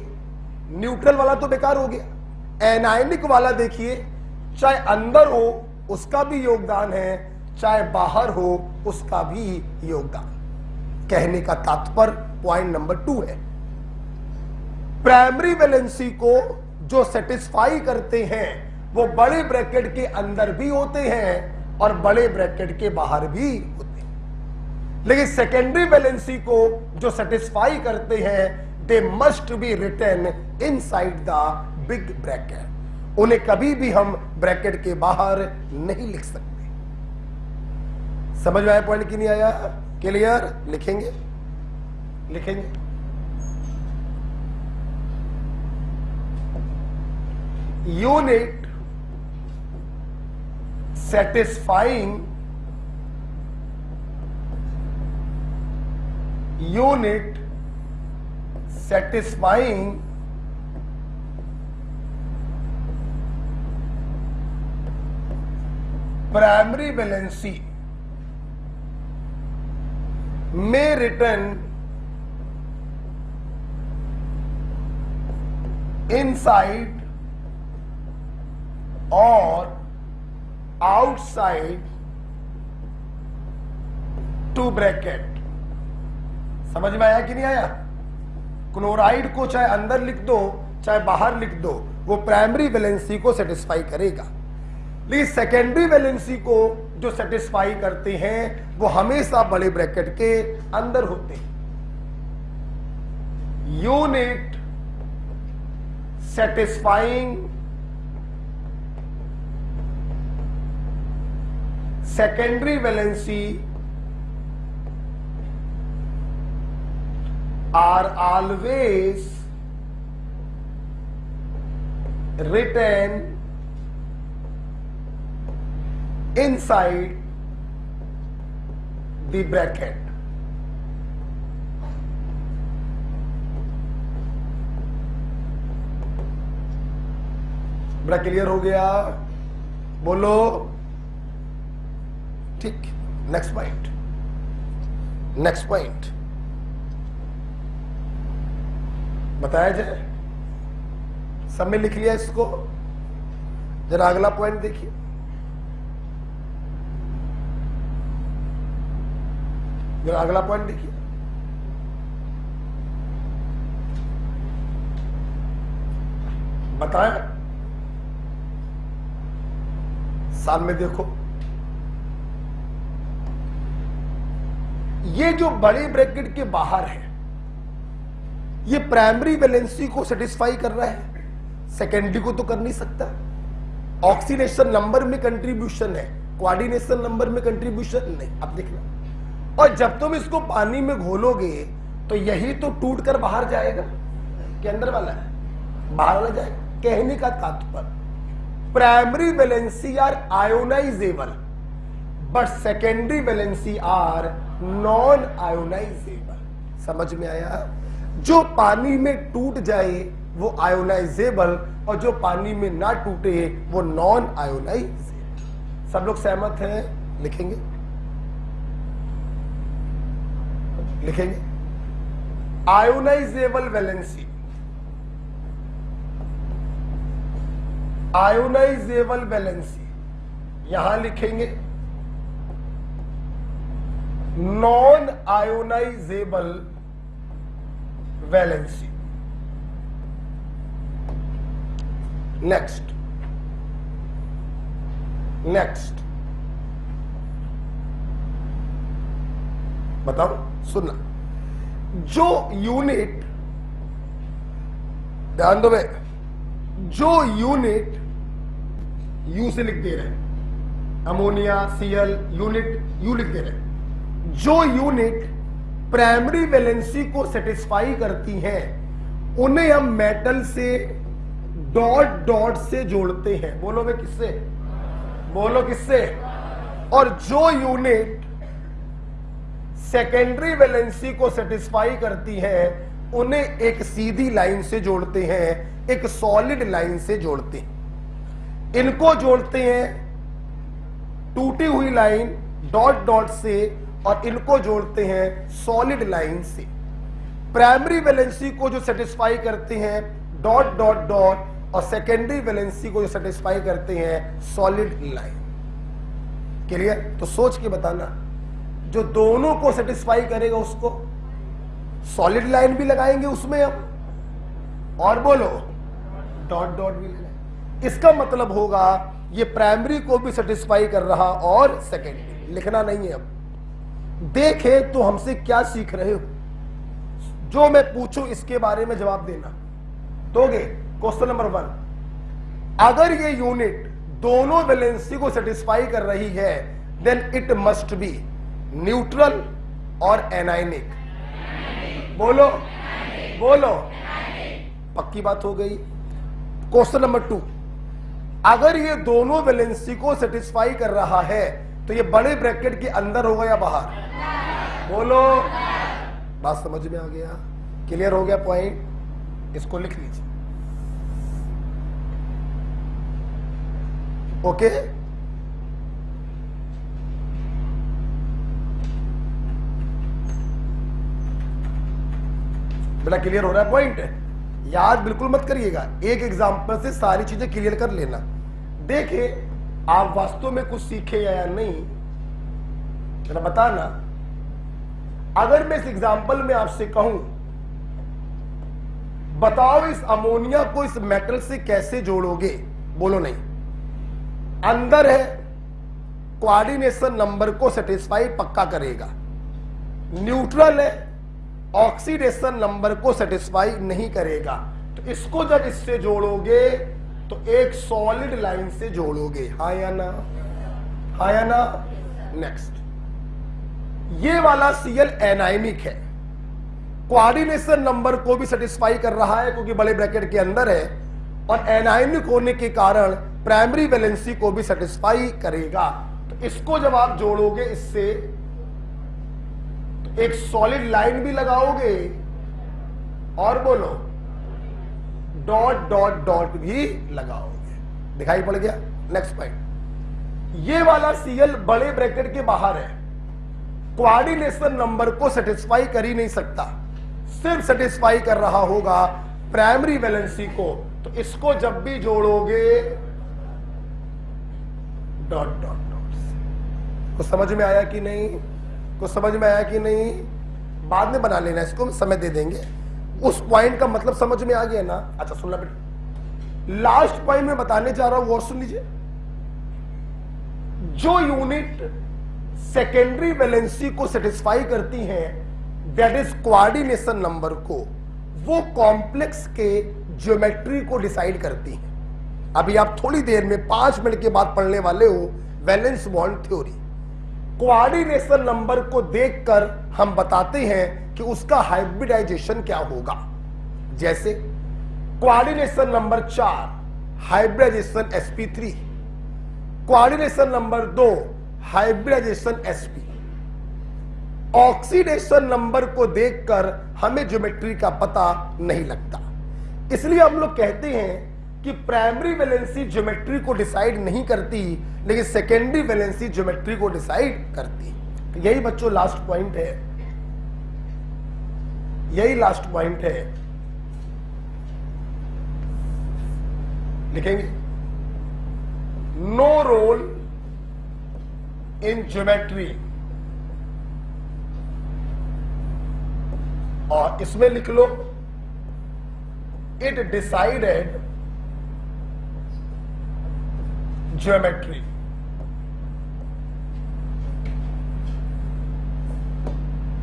न्यूट्रल वाला तो बेकार हो गया, एनायनिक वाला देखिए चाहे अंदर हो उसका भी योगदान है, चाहे बाहर हो उसका भी योगदान। कहने का तात्पर्य पॉइंट नंबर 2 है, प्राइमरी वैलेंसी को जो सेटिस्फाई करते हैं वो बड़े ब्रैकेट के अंदर भी होते हैं और बड़े ब्रैकेट के बाहर भी होते हैं, लेकिन सेकेंडरी वैलेंसी को जो सेटिस्फाई करते हैं they must be written inside the big bracket. उन्हें कभी भी हम ब्रैकेट के बाहर नहीं लिख सकते। समझ में आया पॉइंट कि नहीं आया? क्लियर? लिखेंगे लिखेंगे। Unit satisfying primary valency may written inside or outside to bracket. समझ में आया कि नहीं आया? क्लोराइड को चाहे अंदर लिख दो चाहे बाहर लिख दो, वो प्राइमरी वैलेंसी को सेटिस्फाई करेगा, लेकिन सेकेंडरी वैलेंसी को जो सेटिस्फाई करते हैं वो हमेशा बड़े ब्रैकेट के अंदर होते हैं। Unit satisfying secondary valency are always written inside the bracket। बड़ा क्लियर हो गया? बोलो ठीक। नेक्स्ट पॉइंट, नेक्स्ट पॉइंट बताया जाए। सब में लिख लिया इसको? जरा अगला पॉइंट देखिए। जरा अगला पॉइंट देखिए। बताया साल में देखो, ये जो बड़े ब्रैकेट के बाहर है ये प्राइमरी वैलेंसी को सेटिस्फाई कर रहा है, सेकेंडरी को तो कर नहीं सकता। ऑक्सीडेशन नंबर में कंट्रीब्यूशन है, कोऑर्डिनेशन नंबर में कंट्रीब्यूशन नहीं। अब देखना, और जब तुम इसको पानी में घोलोगे तो यही तो टूट कर बाहर जाएगा कि अंदर वाला है बाहर वाला जाएगा। कहने का तात्पर्य primary valency are ionisable but secondary valency are non ionisable. समझ में आया? जो पानी में टूट जाए वो आयोनाइजेबल और जो पानी में ना टूटे वो नॉन आयोनाइजेबल। सब लोग सहमत हैं? लिखेंगे लिखेंगे। आयोनाइजेबल वैलेंसी, आयोनाइजेबल वैलेंसी यहां लिखेंगे। Non ionisable valency. Next next बताओ, सुनना। जो यूनिट, ध्यान दो, जो यूनिट यू से लिख दे रहे हैं, अमोनिया Cl यूनिट यू लिख दे रहे हैं, जो यूनिट प्राइमरी वैलेंसी को सेटिस्फाई करती हैं उन्हें हम मेटल से डॉट डॉट से जोड़ते हैं। बोलो वे किससे? बोलो किससे? और जो यूनिट सेकेंडरी वैलेंसी को सेटिस्फाई करती है उन्हें एक सीधी लाइन से जोड़ते हैं, एक सॉलिड लाइन से जोड़ते हैं। इनको जोड़ते हैं टूटी हुई लाइन डॉट डॉट से और इनको जोड़ते हैं सॉलिड लाइन से। प्राइमरी वैलेंसी को जो सेटिस्फाई करते हैं डॉट डॉट डॉट और सेकेंडरी वैलेंसी को जो सेटिस्फाई करते हैं सॉलिड लाइन। क्लियर? तो सोच के बताना, जो दोनों को सेटिस्फाई करेगा उसको सॉलिड लाइन भी लगाएंगे उसमें हम, और बोलो डॉट डॉट भी लगाएंगे। इसका मतलब होगा ये प्राइमरी को भी सेटिस्फाई कर रहा और सेकेंडरी। लिखना नहीं है। अब देखे तो हमसे क्या सीख रहे हो, जो मैं पूछूं इसके बारे में जवाब देना। दोगे? क्वेश्चन नंबर 1, अगर ये यूनिट दोनों वैलेंसी को सेटिस्फाई कर रही है then it must be neutral और एनायनिक। बोलो बोलो, पक्की बात हो गई। क्वेश्चन नंबर 2, अगर ये दोनों वैलेंसी को सेटिस्फाई कर रहा है तो ये बड़े ब्रैकेट के अंदर होगा या बाहर? बोलो। बात समझ में आ गया? क्लियर हो गया पॉइंट? इसको लिख लीजिए। ओके, बेटा क्लियर हो रहा है पॉइंट? याद बिल्कुल मत करिएगा, एक एग्जांपल से सारी चीजें क्लियर कर लेना। देखिए आप वास्तव में कुछ सीखे या नहीं जरा बताना। अगर मैं इस एग्जांपल में आपसे कहूं बताओ इस अमोनिया को इस मेटल से कैसे जोड़ोगे, बोलो नहीं। अंदर है, कोऑर्डिनेशन नंबर को सेटिस्फाई पक्का करेगा। न्यूट्रल है, ऑक्सीडेशन नंबर को सेटिस्फाई नहीं करेगा। तो इसको जब इससे जोड़ोगे तो एक सॉलिड लाइन से जोड़ोगे। हाँ या ना? हाँ या ना? नेक्स्ट, ये वाला Cl एनायनिक है, कोऑर्डिनेशन नंबर को भी सेटिस्फाई कर रहा है क्योंकि बड़े ब्रैकेट के अंदर है, और एनायनिक होने के कारण प्राइमरी वैलेंसी को भी सेटिस्फाई करेगा। तो इसको जब आप जोड़ोगे इससे तो एक सॉलिड लाइन भी लगाओगे और बोलो डॉट डॉट डॉट भी लगाओगे। दिखाई पड़ गया? नेक्स्ट पॉइंट, ये वाला Cl बड़े ब्रैकेट के बाहर है, कोऑर्डिनेशन नंबर को सेटिस्फाई कर ही नहीं सकता, सिर्फ सेटिस्फाई कर रहा होगा प्राइमरी वैलेंसी को। तो इसको जब भी जोड़ोगे डॉट डॉट डॉट। कुछ समझ में आया कि नहीं? कुछ समझ में आया कि नहीं? बाद में बना लेना, इसको समय दे देंगे। उस पॉइंट का मतलब समझ में आ गया ना? अच्छा सुनना बेटा, लास्ट पॉइंट में बताने जा रहा हूं और सुन लीजिए। जो यूनिट सेकेंडरी वैलेंसी को सेटिस्फाई करती हैं दैट इज कोऑर्डिनेशन नंबर को, वो कॉम्प्लेक्स के ज्योमेट्री को डिसाइड करती हैं। अभी आप थोड़ी देर में 5 मिनट के बाद पढ़ने वाले हो valence bond theory. Coordination number को देखकर हम बताते हैं कि उसका हाइब्रिडाइजेशन क्या होगा। जैसे coordination number 4 hybridisation sp3, coordination number 2 hybridisation sp। Oxidation number को देखकर हमें ज्योमेट्री का पता नहीं लगता, इसलिए हम लोग कहते हैं कि प्राइमरी वैलेंसी ज्योमेट्री को डिसाइड नहीं करती लेकिन सेकेंडरी वैलेंसी ज्योमेट्री को डिसाइड करती। तो यही बच्चों लास्ट पॉइंट है, यही लास्ट पॉइंट है। लिखेंगे नो रोल इन ज्योमेट्री, और इसमें लिख लो इट डिसाइडेड ज्योमेट्री।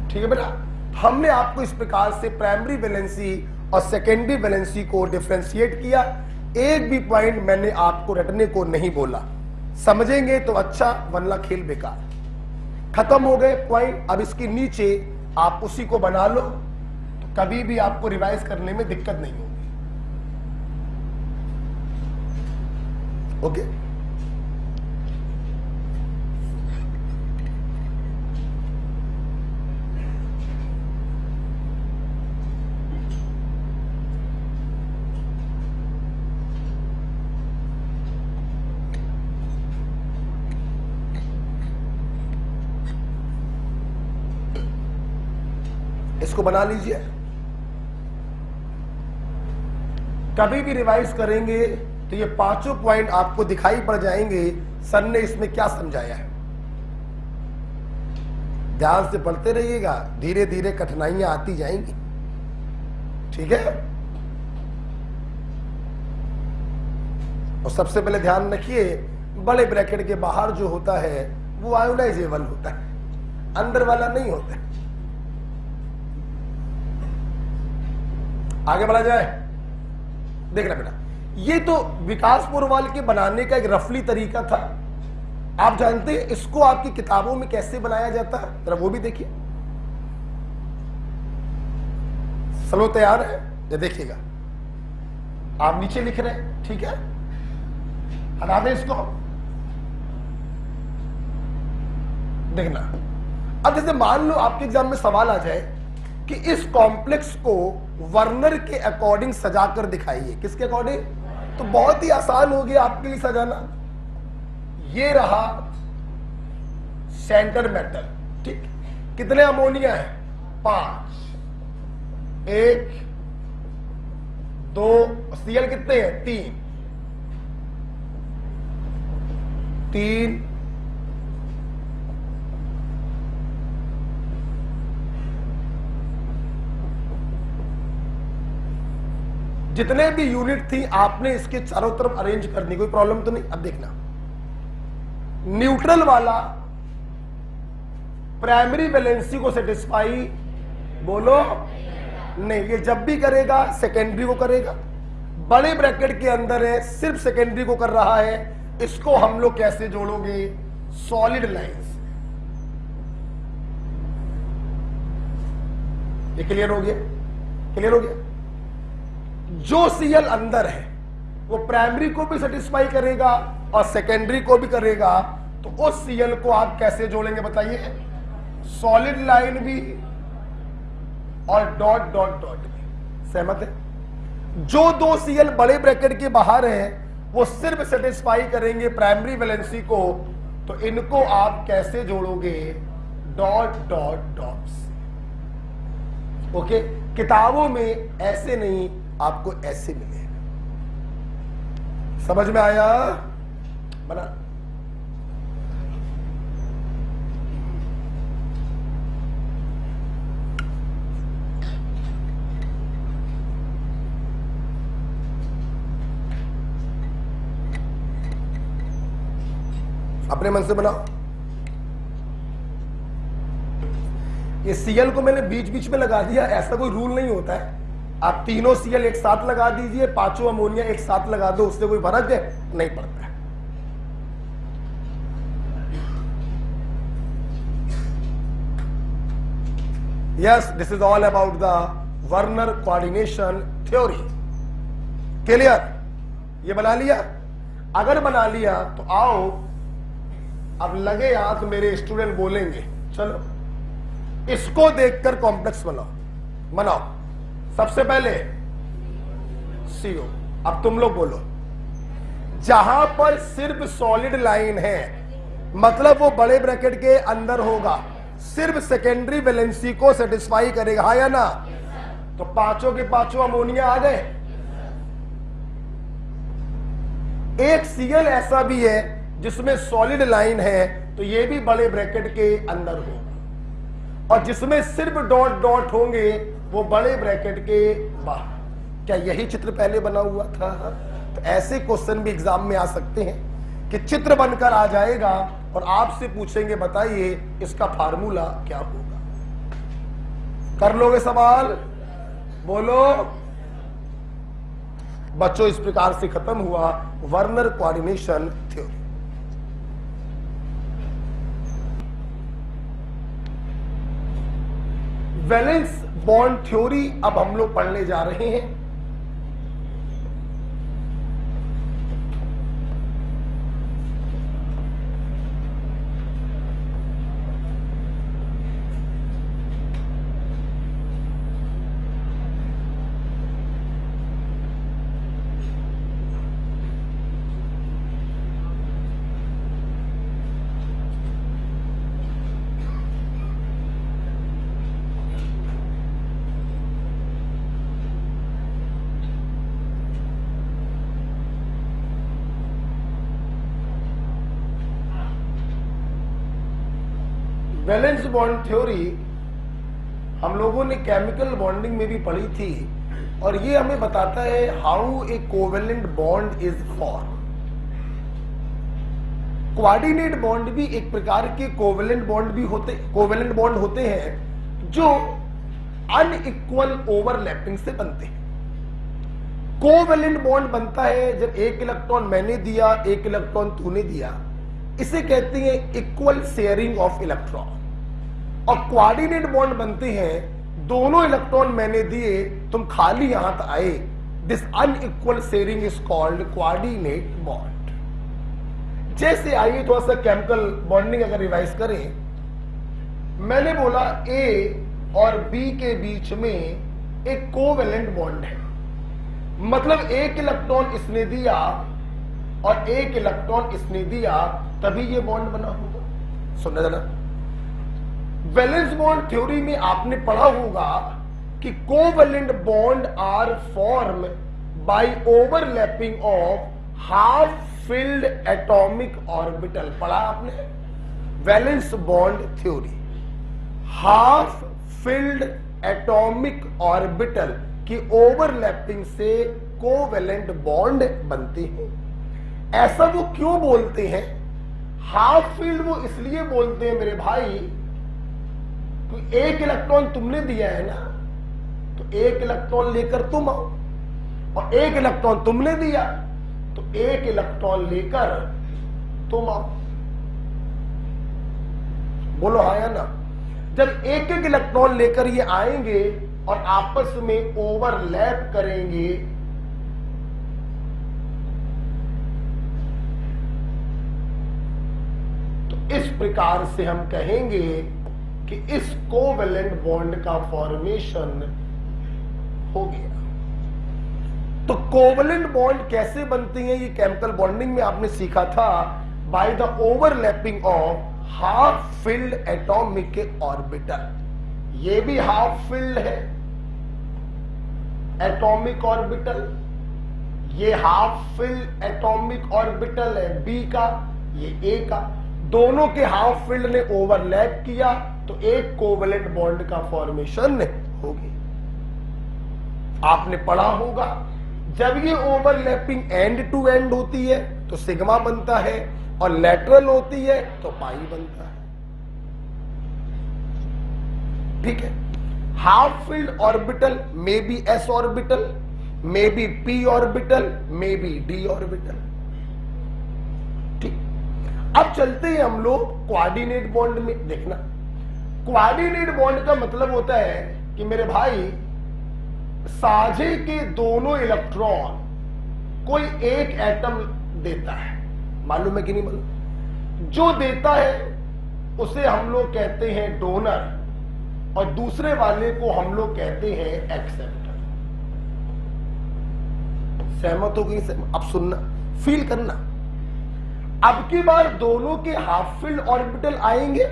ठीक है बेटा, हमने आपको इस प्रकार से प्राइमरी वैलेंसी और सेकेंडरी वैलेंसी को डिफरेंशिएट किया। एक भी पॉइंट मैंने आपको रटने को नहीं बोला, समझेंगे तो अच्छा वरना खेल बेकार। खत्म हो गए पॉइंट। अब इसके नीचे आप उसी को बना लो तो कभी भी आपको रिवाइज करने में दिक्कत नहीं होगी। ओके, इसको बना लीजिए। कभी भी रिवाइज करेंगे तो ये 5 पॉइंट आपको दिखाई पड़ जाएंगे सर ने इसमें क्या समझाया है। ध्यान से पढ़ते रहिएगा, धीरे धीरे कठिनाइयां आती जाएंगी, ठीक है। और सबसे पहले ध्यान रखिए, बड़े ब्रैकेट के बाहर जो होता है वो आयोनाइजेबल होता है, अंदर वाला नहीं होता है। आगे बढ़ा जाए, देखना बेटा, ये तो विकास पोरवाल के बनाने का एक रफली तरीका था। आप जानते हैं इसको आपकी किताबों में कैसे बनाया जाता है, जरा वो भी देखिए। स्लो तैयार है, ये देखिएगा। आप नीचे लिख रहे हैं, ठीक है, हटा दें इसको। देखना, अब जैसे मान लो आपके एग्जाम में सवाल आ जाए कि इस कॉम्प्लेक्स को वर्नर के अकॉर्डिंग सजाकर दिखाइए। किसके अकॉर्डिंग? तो बहुत ही आसान हो गया आपके लिए सजाना। ये रहा सेंटर मेटल, ठीक। कितने अमोनिया है? 5। 1 2, सीएल कितने हैं? 3। जितने भी यूनिट थी आपने इसके चारों तरफ अरेंज करनी, कोई प्रॉब्लम तो नहीं। अब देखना, न्यूट्रल वाला प्राइमरी वैलेंसी को सेटिस्फाई, बोलो नहीं, ये जब भी करेगा सेकेंडरी को करेगा। बड़े ब्रैकेट के अंदर है, सिर्फ सेकेंडरी को कर रहा है। इसको हम लोग कैसे जोड़ोगे? Solid lines. ये क्लियर हो गया? क्लियर हो गया? जो सीएल अंदर है वो प्राइमरी को भी सेटिस्फाई करेगा और सेकेंडरी को भी करेगा। तो उस सीएल को आप कैसे जोड़ेंगे बताइए? सॉलिड लाइन भी और डॉट डॉट डॉट भी। सहमत है? जो 2 सीएल बड़े ब्रैकेट के बाहर है वो सिर्फ सेटिस्फाई करेंगे प्राइमरी वैलेंसी को। तो इनको आप कैसे जोड़ोगे? डॉट डॉट डॉट से। ओके, किताबों में ऐसे नहीं, आपको ऐसे मिलेगा। समझ में आया? बना। अपने मन से बनाओ। ये सीएल को मैंने बीच बीच में लगा दिया, ऐसा कोई रूल नहीं होता है। आप तीनों सीएल एक साथ लगा दीजिए, 5 अमोनिया एक साथ लगा दो, उससे कोई फर्क है नहीं पड़ता है। Yes, this is all about the Werner coordination theory. Clear? ये बना लिया? अगर बना लिया तो आओ, अब लगे हाथ मेरे स्टूडेंट बोलेंगे, चलो इसको देखकर कॉम्प्लेक्स बनाओ। बनाओ सबसे पहले CO। अब तुम लोग बोलो, जहां पर सिर्फ सॉलिड लाइन है मतलब वो बड़े ब्रैकेट के अंदर होगा, सिर्फ सेकेंडरी वैलेंसी को सेटिस्फाई करेगा, हाँ या ना? तो 5 के 5 अमोनिया आ गए। एक सीएल ऐसा भी है जिसमें सॉलिड लाइन है, तो ये भी बड़े ब्रैकेट के अंदर होगा। और जिसमें सिर्फ डॉट डॉट होंगे वो बड़े ब्रैकेट के बाहर। क्या यही चित्र पहले बना हुआ था? तो ऐसे क्वेश्चन भी एग्जाम में आ सकते हैं कि चित्र बनकर आ जाएगा और आपसे पूछेंगे बताइए इसका फार्मूला क्या होगा। कर लोगे सवाल? बोलो। बच्चों, इस प्रकार से खत्म हुआ Werner coordination theory. Valence bond theory अब हम लोग पढ़ने जा रहे हैं। वैलेंस बॉन्ड थ्योरी हम लोगों ने केमिकल बॉन्डिंग में भी पढ़ी थी और ये हमें बताता है how a covalent bond is form. Coordinate bond भी एक प्रकार के कोवेलेंट बॉन्ड होते हैं जो अनइक्वल ओवरलैपिंग से बनते हैं। कोवेलेंट बॉन्ड बनता है जब एक इलेक्ट्रॉन मैंने दिया, एक इलेक्ट्रॉन तूने दिया, इसे कहते हैं इक्वल शेयरिंग ऑफ इलेक्ट्रॉन। और कोऑर्डिनेट बॉन्ड बनते हैं दोनों इलेक्ट्रॉन मैंने दिए, तुम खाली यहां तक आए, this unequal sharing is called coordinate bond. जैसे आइए थोड़ा सा केमिकल बॉन्डिंग अगर रिवाइज करें, मैंने बोला ए और बी के बीच में एक कोवेलेंट बॉन्ड है, मतलब एक इलेक्ट्रॉन इसने दिया और एक इलेक्ट्रॉन इसने दिया, तभी ये बॉन्ड बना होगा। सुनना जरा, वैलेंस बॉन्ड थ्योरी में आपने पढ़ा होगा कि covalent bond are form by overlapping of half filled atomic orbital. पढ़ा आपने valence bond theory, half filled atomic orbital की ओवरलैपिंग से कोवेलेंट बॉन्ड बनते हैं। ऐसा वो क्यों बोलते हैं? हाफ फील्ड वो इसलिए बोलते हैं मेरे भाई, तो एक इलेक्ट्रॉन तुमने दिया है ना, तो एक इलेक्ट्रॉन लेकर तुम आओ, और एक इलेक्ट्रॉन तुमने दिया तो एक इलेक्ट्रॉन लेकर तुम आओ। बोलो हाँ या ना? जब एक एक इलेक्ट्रॉन लेकर ये आएंगे और आपस में ओवरलैप करेंगे, तो इस प्रकार से हम कहेंगे कि इस कोवेलेंट बॉन्ड का फॉर्मेशन हो गया। तो कोवेलेंट बॉन्ड कैसे बनते हैं ये केमिकल बॉन्डिंग में आपने सीखा था, by the overlapping of half filled atomic orbital. ये भी हाफ फिल्ड है एटॉमिक ऑर्बिटल, ये हाफ फिल्ड एटॉमिक ऑर्बिटल है बी का, ये ए का, दोनों के हाफ फील्ड ने ओवरलैप किया तो एक कोवेलेंट बॉन्ड का फॉर्मेशन हो गया। आपने पढ़ा होगा जब ये ओवरलैपिंग एंड टू एंड होती है तो सिग्मा बनता है, और लैटरल होती है तो पाई बनता है। ठीक है, half filled orbital may be S orbital, may be P orbital, may be D orbital. ठीक, अब चलते हैं हम लोग कोऑर्डिनेट बॉन्ड में। देखना, कोऑर्डिनेट बॉन्ड का मतलब होता है कि मेरे भाई साझे के दोनों इलेक्ट्रॉन कोई एक एटम देता है, मालूम है कि नहीं मालूम? जो देता है उसे हम लोग कहते हैं डोनर, और दूसरे वाले को हम लोग कहते हैं एक्सेप्टर। सहमत हो गई? अब सुनना, फील करना। अब की बार दोनों के हाफ फील्ड ऑर्बिटल आएंगे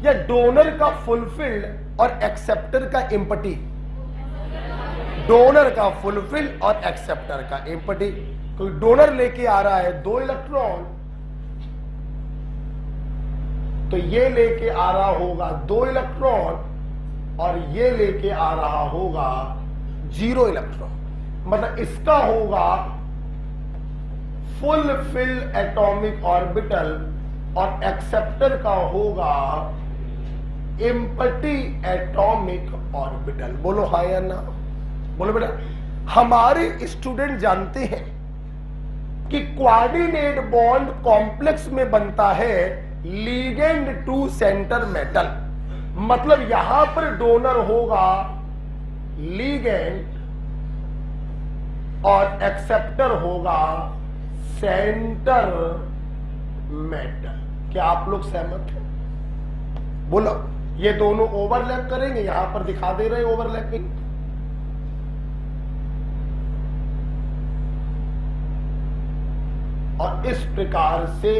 या डोनर का फुल फील्ड और एक्सेप्टर का एम्प्टी? डोनर का फुल फील्ड और एक्सेप्टर का एम्प्टी। कोई डोनर लेके आ रहा है 2 इलेक्ट्रॉन, तो ये लेके आ रहा होगा 2 इलेक्ट्रॉन और ये लेके आ रहा होगा 0 इलेक्ट्रॉन। मतलब इसका होगा फुल फिल्ड एटॉमिक ऑर्बिटल और एक्सेप्टर का होगा एम्प्टी एटॉमिक ऑर्बिटल। बोलो हाँ या ना? बोलो बेटा। हमारे स्टूडेंट जानते हैं कि कोऑर्डिनेट बॉन्ड कॉम्प्लेक्स में बनता है लीगेंड टू सेंटर मेटल, मतलब यहां पर डोनर होगा लीगेंड और एक्सेप्टर होगा सेंटर मेटल। क्या आप लोग सहमत हैं? बोलो। ये दोनों ओवरलैप करेंगे, यहां पर दिखा दे रहे ओवरलैपिंग। और इस प्रकार से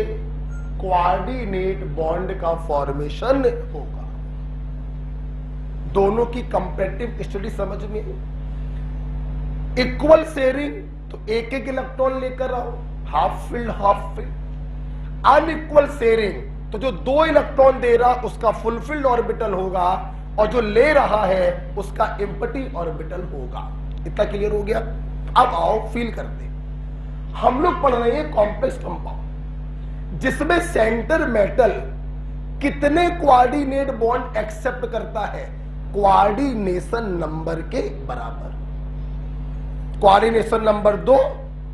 कोऑर्डिनेट बॉन्ड का फॉर्मेशन होगा। दोनों की कंपैरेटिव स्टडी समझ में। इक्वल शेयरिंग तो एक एक इलेक्ट्रॉन लेकर आओ, half field half field. Unequal sharing तो जो 2 इलेक्ट्रॉन दे रहा उसका फुलफिल्ड ऑर्बिटल होगा और जो ले रहा है उसका एम्प्टी ऑर्बिटल होगा। इतना क्लियर हो गया? अब आओ फील करते हैं। हम लोग पढ़ रहे हैं कॉम्प्लेक्स कंपाउंड जिसमें सेंटर मेटल कितने कोऑर्डिनेट बॉन्ड एक्सेप्ट करता है? कोऑर्डिनेशन नंबर के बराबर। Coordination number 2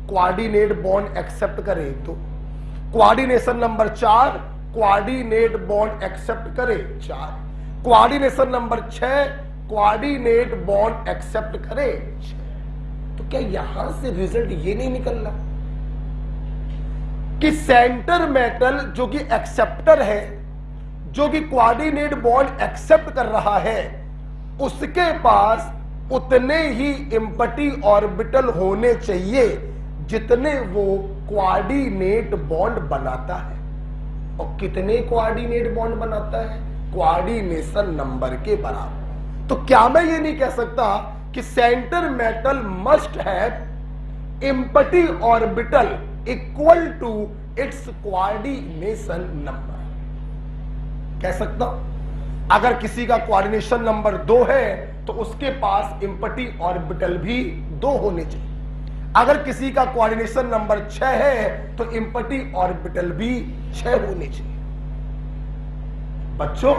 coordinate bond accept करे तो, coordination number 4 coordinate bond accept करे 4, coordination number 6 coordinate bond accept करे 6। तो क्या यहां से रिजल्ट ये नहीं निकल रहा कि सेंटर मेटल जो कि एक्सेप्टर है, जो कि कोऑर्डिनेट बॉन्ड एक्सेप्ट कर रहा है, उसके पास उतने ही एम्प्टी ऑर्बिटल होने चाहिए जितने वो कोऑर्डिनेट बॉन्ड बनाता है। और कितने कोऑर्डिनेट बॉन्ड बनाता है? कोऑर्डिनेशन नंबर के बराबर। तो क्या मैं ये नहीं कह सकता कि centre metal must have empty orbital equal to its coordination number? कह सकता हूं। अगर किसी का कोऑर्डिनेशन नंबर 2 है तो उसके पास एम्प्टी ऑर्बिटल भी 2 होने चाहिए। अगर किसी का कोऑर्डिनेशन नंबर 6 है तो एम्प्टी ऑर्बिटल भी 6 होने चाहिए। बच्चों,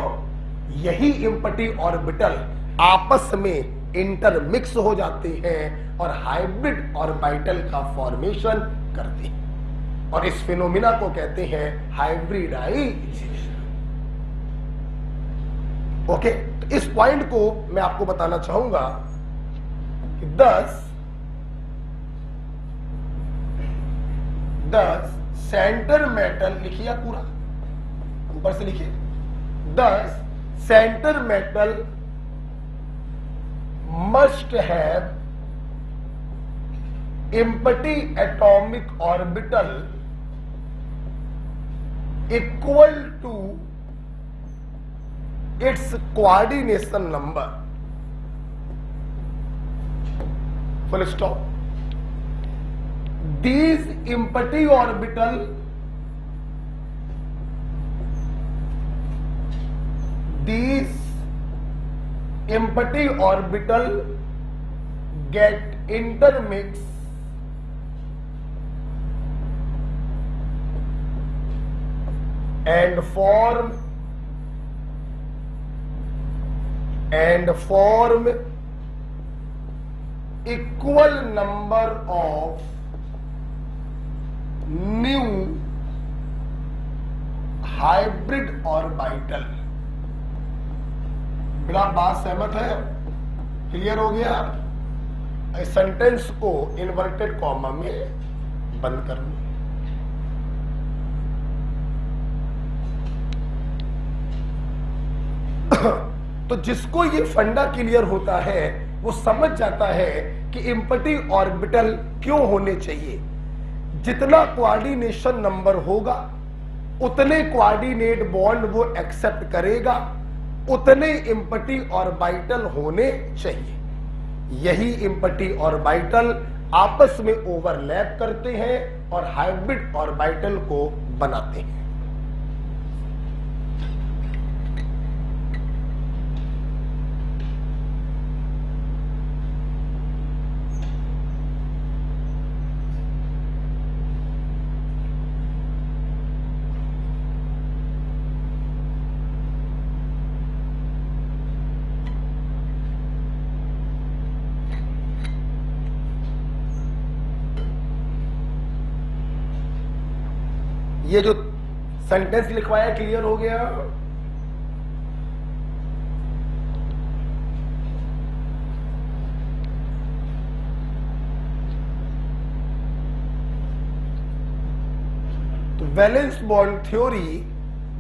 यही एम्प्टी ऑर्बिटल आपस में इंटरमिक्स हो जाते हैं और हाइब्रिड ऑर्बिटल का फॉर्मेशन करते हैं, और इस फिनोमिना को कहते हैं हाइब्रिडाइजेशन। ओके, तो इस पॉइंट को मैं आपको बताना चाहूंगा कि 10 सेंटर मेटल लिखिए पूरा, ऊपर से लिखिए। 10 centre metal must have empty atomic orbital equal to its coordination number, full stop. These empty orbital get intermixed and form equal number of new hybrid orbital। मेरा बात सहमत है? क्लियर हो गया? इस सेंटेंस को इन्वर्टेड कॉमा में बंद कर लो। तो जिसको ये फंडा क्लियर होता है वो समझ जाता है कि एम्प्टी ऑर्बिटल क्यों होने चाहिए। जितना कोऑर्डिनेशन नंबर होगा उतने कोऑर्डिनेट बॉन्ड वो एक्सेप्ट करेगा, उतने एम्प्टी ऑर्बिटल होने चाहिए। यही एम्प्टी ऑर्बिटल आपस में ओवरलैप करते हैं और हाइब्रिड ऑर्बिटल को बनाते हैं। ये जो सेंटेंस लिखवाया क्लियर हो गया? तो वैलेंस बॉन्ड थ्योरी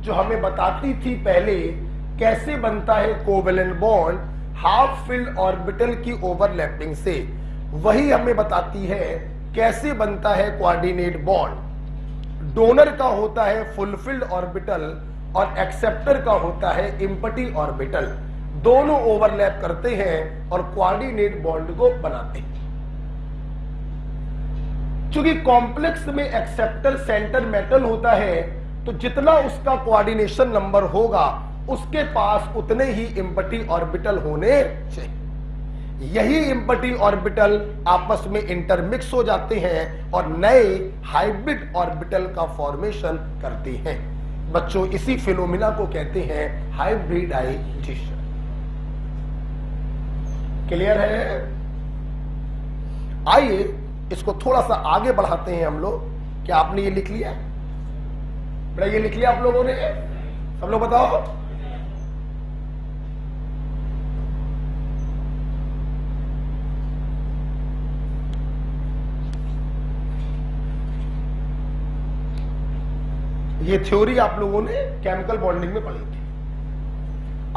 जो हमें बताती थी पहले कैसे बनता है covalent bond half filled orbital की ओवरलैपिंग से, वही हमें बताती है कैसे बनता है कोऑर्डिनेट बॉन्ड। डोनर का होता है फुलफिल्ड ऑर्बिटल और एक्सेप्टर का होता है एम्प्टी ऑर्बिटल। दोनों ओवरलैप करते हैं और कोऑर्डिनेट बॉन्ड को बनाते हैं। क्योंकि कॉम्प्लेक्स में एक्सेप्टर सेंटर मेटल होता है तो जितना उसका कोऑर्डिनेशन नंबर होगा उसके पास उतने ही इम्पटी ऑर्बिटल होने चाहिए। यही इम्पटी ऑर्बिटल आपस में इंटरमिक्स हो जाते हैं और नए हाइब्रिड ऑर्बिटल का फॉर्मेशन करते हैं। बच्चों, इसी फिनोमिना को कहते हैं हाइब्रिडाइजेशन। क्लियर है? आइए इसको थोड़ा सा आगे बढ़ाते हैं हम लोग। क्या आपने ये लिख लिया? बेटा ये लिख लिया आप लोगों ने? सब लोग बताओ। ये थ्योरी आप लोगों ने केमिकल बॉन्डिंग में पढ़ी थी।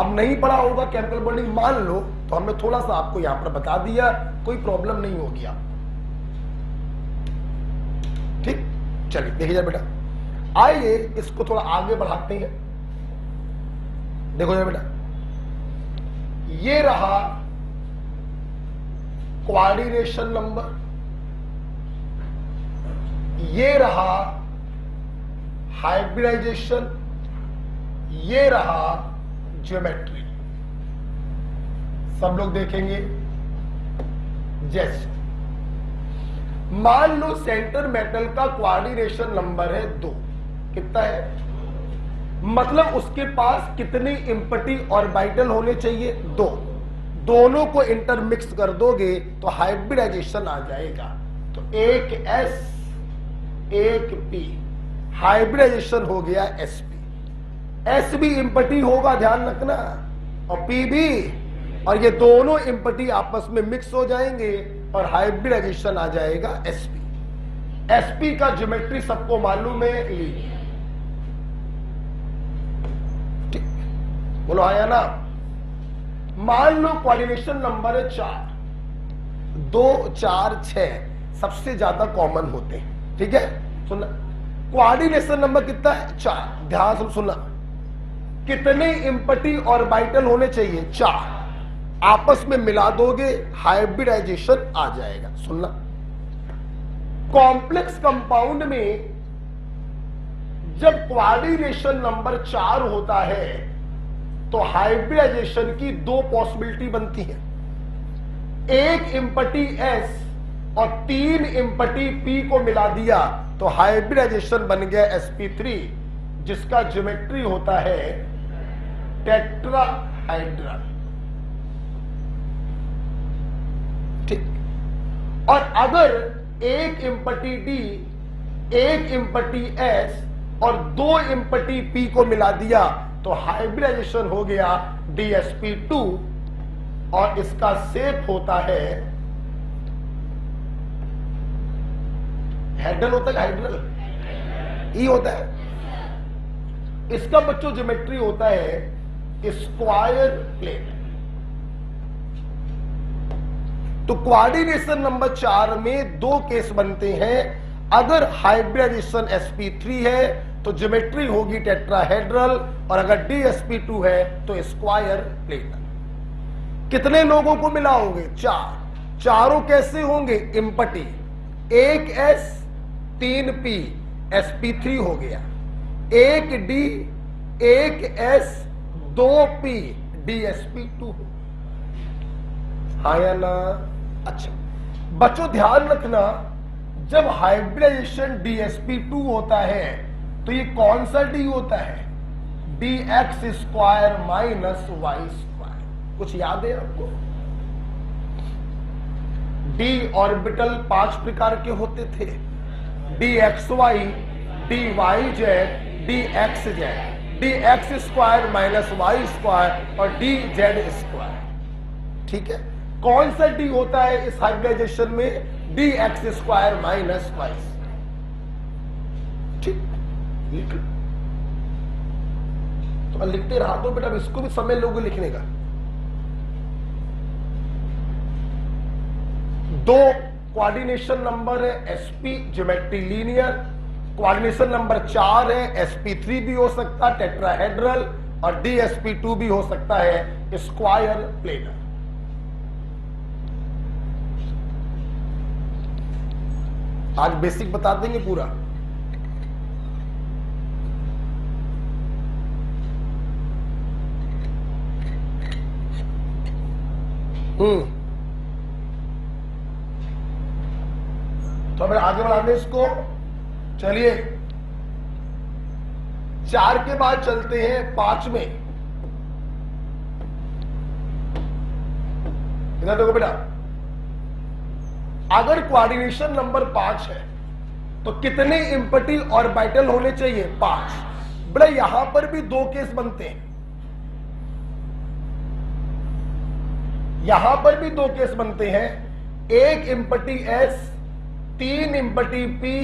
अब नहीं पढ़ा होगा केमिकल बॉन्डिंग मान लो, तो हमने थोड़ा सा आपको यहां पर बता दिया, कोई प्रॉब्लम नहीं होगी आप। ठीक, चलिए देखिए जरा बेटा, आइए इसको थोड़ा आगे बढ़ाते हैं। देखो जरा बेटा, ये रहा कोऑर्डिनेशन नंबर, ये रहा हाइब्रिडाइजेशन, ये रहा ज्योमेट्री। सब लोग देखेंगे। जैसे मान लो सेंटर मेटल का कोऑर्डिनेशन नंबर है 2। कितना है? मतलब उसके पास कितनी इम्पटी ऑर्बिटल होने चाहिए? 2। दोनों को इंटरमिक्स कर दोगे तो हाइब्रिडाइजेशन आ जाएगा। तो एक S एक P, हाइब्रिडाइजेशन हो गया sp। s भी इम्पटी होगा, ध्यान रखना, और p भी, और ये दोनों इम्पटी आपस में मिक्स हो जाएंगे और हाइब्रिडाइजेशन आ जाएगा sp। sp का ज्योमेट्री सबको मालूम है, लीजिए। ठीक, बोलो आया ना? मान लो कोऑर्डिनेशन नंबर है 4, 2 4 6 सबसे ज्यादा कॉमन होते हैं। ठीक है, सुनना, कोऑर्डिनेशन नंबर कितना है? 4। ध्यान से सुनना, कितने इम्पटी ऑर्बिटल होने चाहिए? 4। आपस में मिला दोगे हाइब्रिडाइजेशन आ जाएगा। सुनना, कॉम्प्लेक्स कंपाउंड में जब कोऑर्डिनेशन नंबर 4 होता है तो हाइब्रिडाइजेशन की 2 पॉसिबिलिटी बनती है। एक इम्पटी S और 3 इम्पटी P को मिला दिया तो हाइब्रिडाइजेशन बन गया sp3, जिसका ज्योमेट्री होता है टेट्राहेड्रल। ठीक, और अगर एक इम्पटी D, एक इम्पटी S और 2 इम्पटी P को मिला दिया तो हाइब्रिडाइजेशन हो गया dsp2, और इसका शेप होता है हेड्रल। होता है हाइड्रल, ई होता है। इसका बच्चों ज्योमेट्री होता है स्क्वायर प्लेन। तो कोऑर्डिनेशन नंबर 4 में 2 केस बनते हैं। अगर हाइब्रिडाइजेशन sp3 है तो ज्योमेट्री होगी टेट्राहेड्रल, और अगर dsp2 है तो स्क्वायर प्लेन। कितने लोगों को मिलाओगे? 4। चारों कैसे होंगे? इम्पटी, एक S 3 P, sp3 हो गया। एक D एक S 2 P, dsp2 हो। हाँ या ना? अच्छा बच्चों ध्यान रखना, जब हाइब्रिडाइजेशन dsp2 होता है तो ये कौन सा D होता है? dx square minus Y square. कुछ याद है आपको? D ऑर्बिटल 5 प्रकार के होते थे, dxy, dyz, dxz, dx square minus Y square और dz स्क्वायर। ठीक है, कौन सा D होता है इस हाइब्रिडाइजेशन में? dx square minus Y. ठीक, लिख लो। तो लिखते रहा तो बेटा, इसको भी समय लोगे लिखने का। 2 कोऑर्डिनेशन नंबर है sp, geometry linear. Coordination number 4 है sp3 भी हो सकता है टेट्राहेड्रल, और dsp2 भी हो सकता है स्क्वायर प्लेनर। आज बेसिक बता देंगे पूरा। तो अब आगे बढ़ाने इसको। चलिए 4 के बाद चलते हैं 5 में। इधर देखो बेटा, अगर कोऑर्डिनेशन नंबर 5 है तो कितने इम्पटी ऑर्बिटल होने चाहिए? 5। बेटा यहां पर भी 2 केस बनते हैं, यहां पर भी 2 केस बनते हैं। एक इम्पटी एस, 3 इम्पटी पी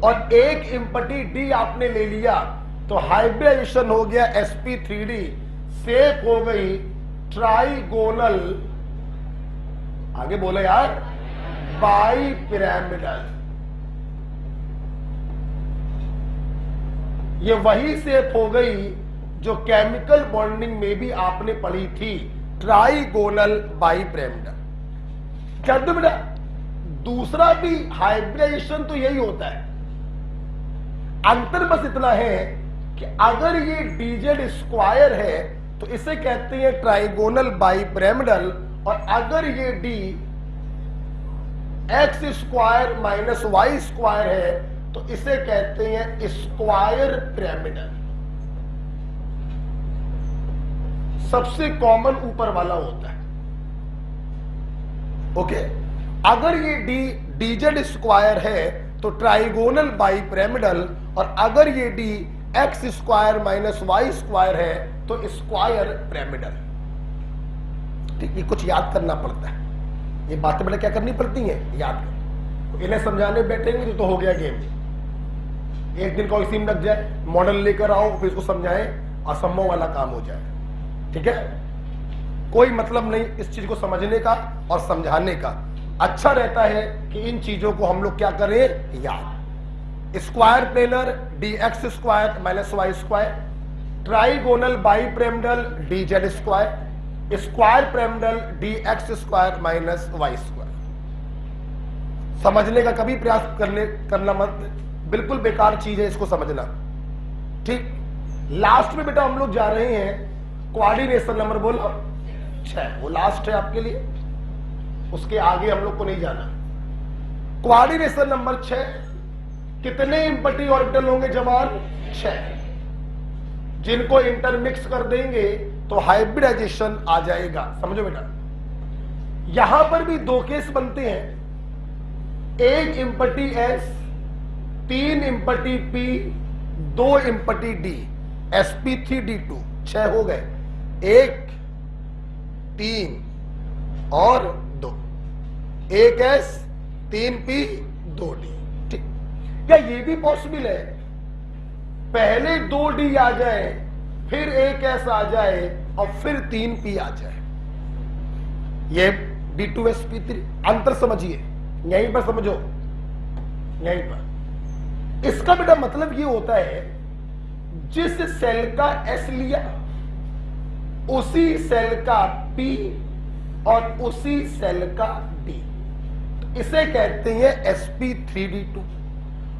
और 1 इम्पटी डी आपने ले लिया तो हाइब्रिडाइजेशन हो गया sp3d, शेप हो गई ट्राइगोनल, आगे बोले यार, बाई पिरामिडल। ये वही शेप हो गई जो केमिकल बॉन्डिंग में भी आपने पढ़ी थी, ट्राइगोनल बाई पिरामिडल। क्या तो बेटा दूसरा भी हाइब्रिडाइजेशन तो यही होता है, अंतर बस इतना है कि अगर ये डीजेड स्क्वायर है तो इसे कहते हैं ट्राइगोनल बाई पिरामिडल, और अगर ये D X square minus Y square है तो इसे कहते हैं स्क्वायर पिरामिडल। सबसे कॉमन ऊपर वाला होता है। ओके, अगर ये डी डीजेड स्क्वायर है तो ट्राइगोनल बाई पिरामिडल, और अगर ये D X square minus Y square है तो स्क्वायर पिरामिडल। ठीक, ये कुछ याद करना पड़ता है, ये बातें बड़े क्या करनी पड़ती हैं, याद कर। इन्हें समझाने बैठेंगे तो हो गया गेम। एक दिन कोई सीम लग जाए, मॉडल लेकर आओ, फिर इसको समझाएं, असंभव वाला काम हो जाए। ठीक है, कोई मतलब नहीं इस चीज को समझने का और समझाने का। अच्छा रहता है कि इन चीजों को हम लोग क्या करें, याद। Square planar D X square minus Y square, trigonal bipyramidal D Z square, square pyramidal D X square minus Y square. समझने का कभी प्रयास करना मत, बिल्कुल बेकार चीज है इसको समझना। ठीक, लास्ट में बेटा हम लोग जा रहे हैं कोऑर्डिनेशन नंबर, बोलो 6, वो लास्ट है आपके लिए, उसके आगे हम लोग को नहीं जाना। कोऑर्डिनेशन नंबर 6, कितने इम्पटी ऑर्बिटल होंगे जवान? 6। जिनको इंटरमिक्स कर देंगे तो हाइब्रिडाइजेशन आ जाएगा। समझो बेटा, यहां पर भी 2 केस बनते हैं, 1 empty S, 3 empty P, 2 empty D, sp3d2, 6 हो गए, 1 3 और 2, 1 एस 3 पी 2 डी। ठीक, क्या ये भी पॉसिबल है पहले 2 डी आ जाए, फिर 1 एस आ जाए और फिर 3 पी आ जाए? ये d2sp3, अंतर समझिए, यहीं पर समझो, यहीं पर। इसका बेटा मतलब ये होता है, जिस सेल का एस लिया उसी सेल का पी और उसी सेल का डी, तो इसे कहते हैं sp3d2।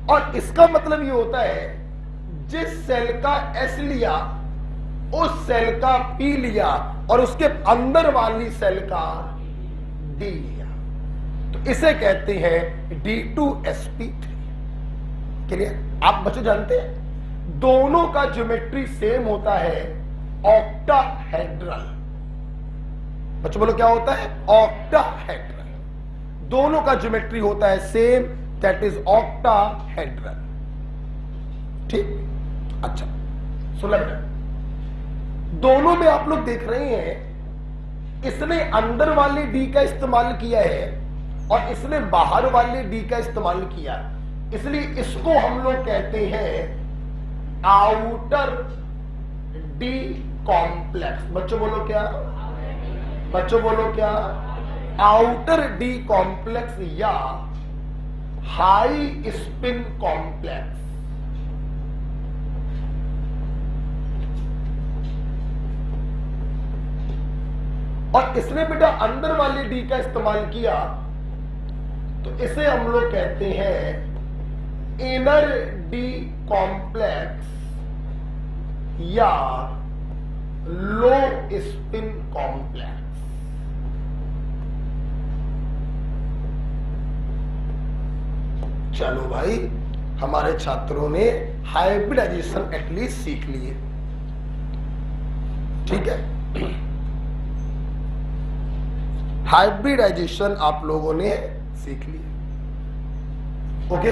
और इसका मतलब ये होता है, जिस सेल का एस लिया उस सेल का पी लिया और उसके अंदर वाली सेल का डी लिया, तो इसे कहते हैं d2sp3। क्लियर? आप बच्चों जानते हैं दोनों का ज्योमेट्री सेम होता है, ऑक्टाहेड्रल। बच्चों बोलो क्या होता है? ऑक्टाहेड्रल। दोनों का ज्योमेट्री होता है सेम, दैट इज ऑक्टाहेड्रल। ठीक, अच्छा सुनो बेटा, दोनों में आप लोग देख रहे हैं, इसने अंदर वाले डी का इस्तेमाल किया है और इसने बाहर वाले डी का इस्तेमाल किया, इसलिए इसको हम लोग कहते हैं आउटर डी कॉम्प्लेक्स। बच्चों बोलो क्या? बच्चों बोलो क्या? आउटर डी कॉम्प्लेक्स या हाई स्पिन कॉम्प्लेक्स। और इसने बेटा अंदर वाले डी का इस्तेमाल किया, तो इसे हम लोग कहते हैं इनर डी कॉम्प्लेक्स या लो स्पिन कॉम्प्लेक्स। चलो भाई, हमारे छात्रों ने हाइब्रिडाइजेशन एटलीस्ट सीख लिए। ठीक है, हाइब्रिडाइजेशन आप लोगों ने सीख लिया। ओके,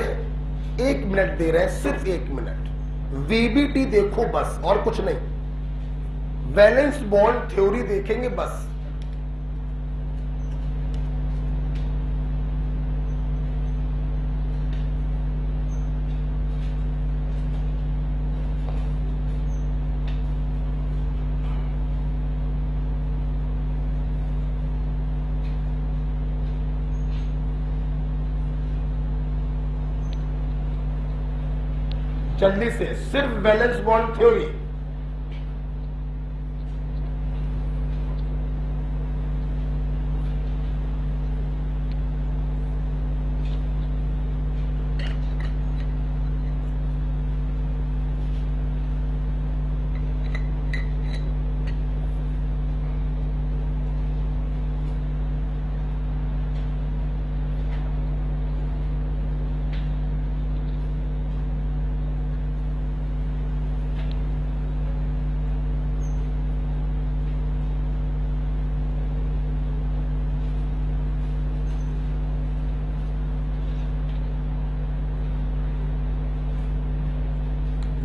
1 मिनट दे रहे हैं, सिर्फ 1 मिनट। वीबीटी देखो बस, और कुछ नहीं। वैलेंस बॉन्ड थ्योरी देखेंगे बस। जल्दी से, सिर्फ वैलेंस बॉन्ड थ्योरी।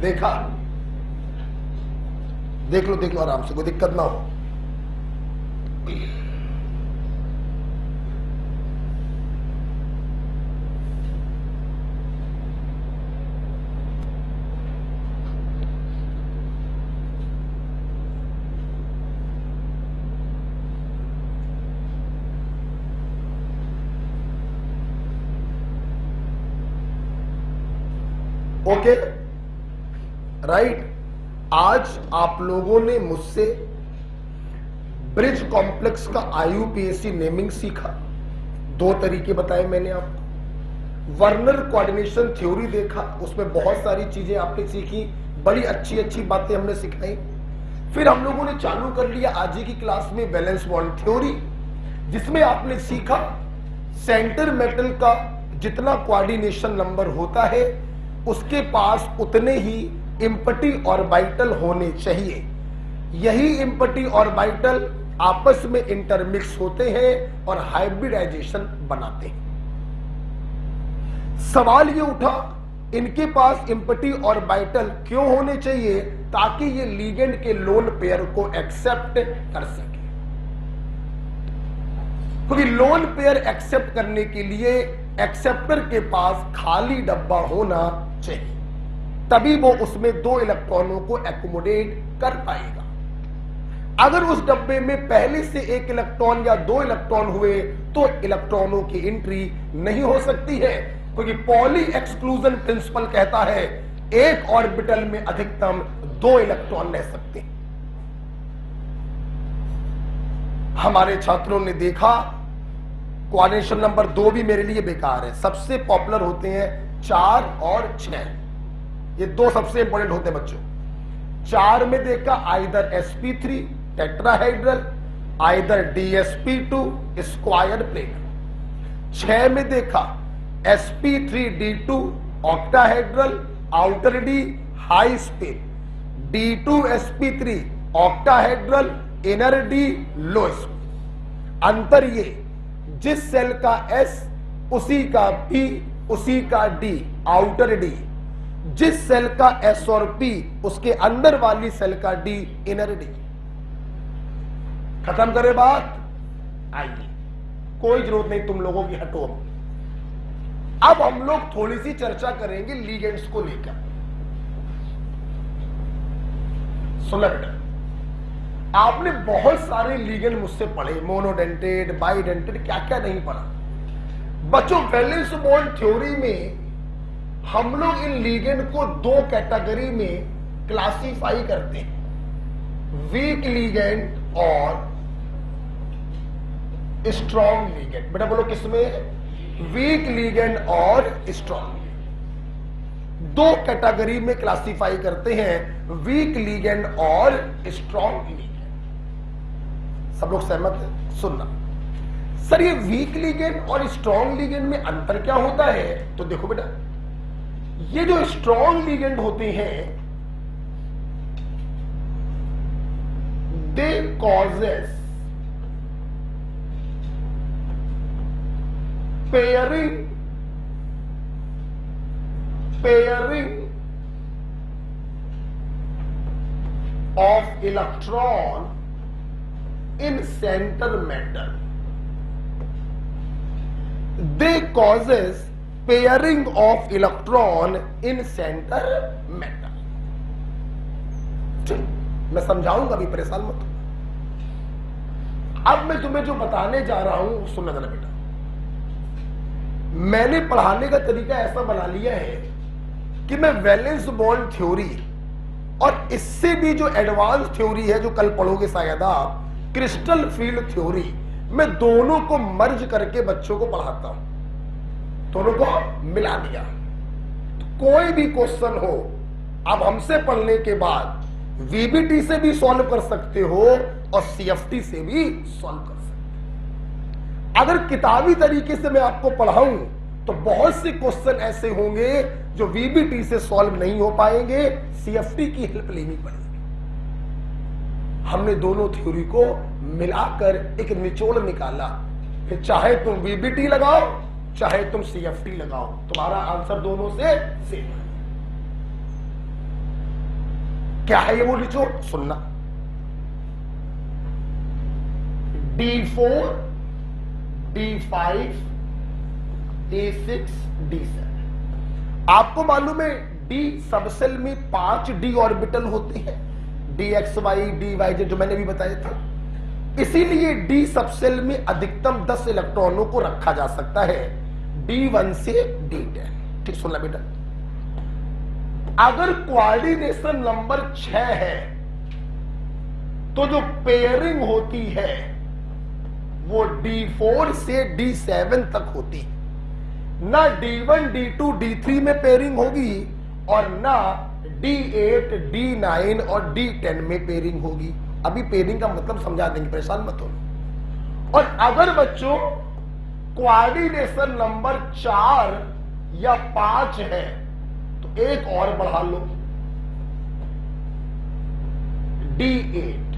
देखा, देख लो आराम से, कोई दिक्कत ना हो। Okay, right. आज आप लोगों ने मुझसे ब्रिज कॉम्प्लेक्स का आईयूपीएसी नेमिंग सीखा। 2 तरीके बताए मैंने आपको। वर्नर कोऑर्डिनेशन थ्योरी देखा, उसमें बहुत सारी चीजें आपने सीखी, बड़ी अच्छी अच्छी बातें हमने सिखाई। फिर हम लोगों ने चालू कर लिया आज ही की क्लास में वैलेंस बॉन्ड थ्योरी, जिसमें आपने सीखा सेंटर मेटल का जितना कोऑर्डिनेशन नंबर होता है उसके पास उतने ही इम्पटी ऑर्बिटल होने चाहिए। यही इम्पटी ऑर्बिटल आपस में इंटरमिक्स होते हैं और हाइब्रिडाइजेशन बनाते हैं। सवाल ये उठा, इनके पास इम्पटी ऑर्बिटल क्यों होने चाहिए? ताकि ये लीगेंड के लोन पेयर को एक्सेप्ट कर सके। क्योंकि लोन पेयर एक्सेप्ट करने के लिए एक्सेप्टर के पास खाली डब्बा होना चाहिए, तभी वो उसमें 2 इलेक्ट्रॉनों को एकोमोडेट कर पाएगा। अगर उस डब्बे में पहले से 1 इलेक्ट्रॉन या 2 इलेक्ट्रॉन हुए तो इलेक्ट्रॉनों की एंट्री नहीं हो सकती है, क्योंकि पॉली एक्सक्लूजन प्रिंसिपल कहता है एक ऑर्बिटल में अधिकतम 2 इलेक्ट्रॉन रह सकते हैं। हमारे छात्रों ने देखा कोऑर्डिनेशन नंबर 2 भी मेरे लिए बेकार है। सबसे पॉपुलर होते हैं 4 और 6, ये 2 सबसे इंपॉर्टेंट होते हैं बच्चों। 4 में देखा either sp3 tetrahedral, either dsp2 square planar. 6 में देखा sp3d2 octahedral, outer D high spin, d2sp3 octahedral, inner D लो स्पिन। अंतर ये, जिस सेल का s उसी का p उसी का d आउटर डी, जिस सेल का s और p उसके अंदर वाली सेल का d इनर डी। खत्म करे बात? आइए, कोई जरूरत नहीं तुम लोगों की, हटो। अब हम लोग थोड़ी सी चर्चा करेंगे लीगेंड्स को लेकर। सुना बेटा, आपने बहुत सारे लीगेंड मुझसे पढ़े, मोनोडेंटेड, बाइडेंटेड, क्या क्या नहीं पढ़ा। बच्चों, वैलेंस बॉन्ड थ्योरी में हम लोग इन लीगेंड को 2 कैटेगरी में क्लासिफाई करते हैं, वीक लीगेंड और स्ट्रॉन्ग लीगेंड। बेटा बोलो किसमें? वीक लीगेंड और स्ट्रॉन्ग। 2 कैटेगरी में क्लासिफाई करते हैं, वीक लीगेंड और स्ट्रॉन्ग लीगेंड। सब लोग सहमत हैं? सुनना, सर ये वीक लिगेंड और स्ट्रॉन्ग लिगेंड में अंतर क्या होता है? तो देखो बेटा, ये जो स्ट्रॉन्ग लिगेंड होते हैं they causes pairing of electron in center matter. They causes pairing of electron in center matter. मैं समझाऊंगा, अभी परेशान मत हो। अब मैं तुम्हें जो बताने जा रहा हूं सुनना जरा बेटा। मैंने पढ़ाने का तरीका ऐसा बना लिया है कि मैं वैलेंस बॉन्ड थ्योरी और इससे भी जो एडवांस थ्योरी है जो कल पढ़ोगे शायद आप, क्रिस्टल फील्ड थ्योरी, मैं दोनों को मर्ज करके बच्चों को पढ़ाता हूं, दोनों को मिला दिया। तो कोई भी क्वेश्चन हो आप हमसे पढ़ने के बाद वीबीटी से भी सॉल्व कर सकते हो और सीएफटी से भी सॉल्व कर सकते हो। अगर किताबी तरीके से मैं आपको पढ़ाऊं तो बहुत से क्वेश्चन ऐसे होंगे जो वीबीटी से सॉल्व नहीं हो पाएंगे, सीएफटी की हेल्प लेनी पड़ेगी। हमने दोनों थ्योरी को मिलाकर एक निचोड़ निकाला, फिर चाहे तुम वीबीटी लगाओ चाहे तुम सीएफटी लगाओ, तुम्हारा आंसर दोनों से सेम है। क्या है ये वो निचोड़? सुनना। D4, D5, D6, D7। आपको मालूम है डी सबसेल में 5 डी ऑर्बिटल होते हैं, DXY, DYZ, जो मैंने भी बताया था। इसीलिए डी सबसेल में अधिकतम 10 इलेक्ट्रॉनों को रखा जा सकता है, D1 से D10। ठीक सुनना बेटा। अगर कोऑर्डिनेशन नंबर 6 है तो जो पेयरिंग होती है वो D4 से D7 तक होती है। ना D1, D2, D3 में पेयरिंग होगी और ना D8, D9 और D10 में पेयरिंग होगी। अभी पेयरिंग का मतलब समझा देंगे, परेशान मत हो। और अगर बच्चों कोऑर्डिनेशन नंबर 4 या 5 है तो एक और बढ़ा लो, D8।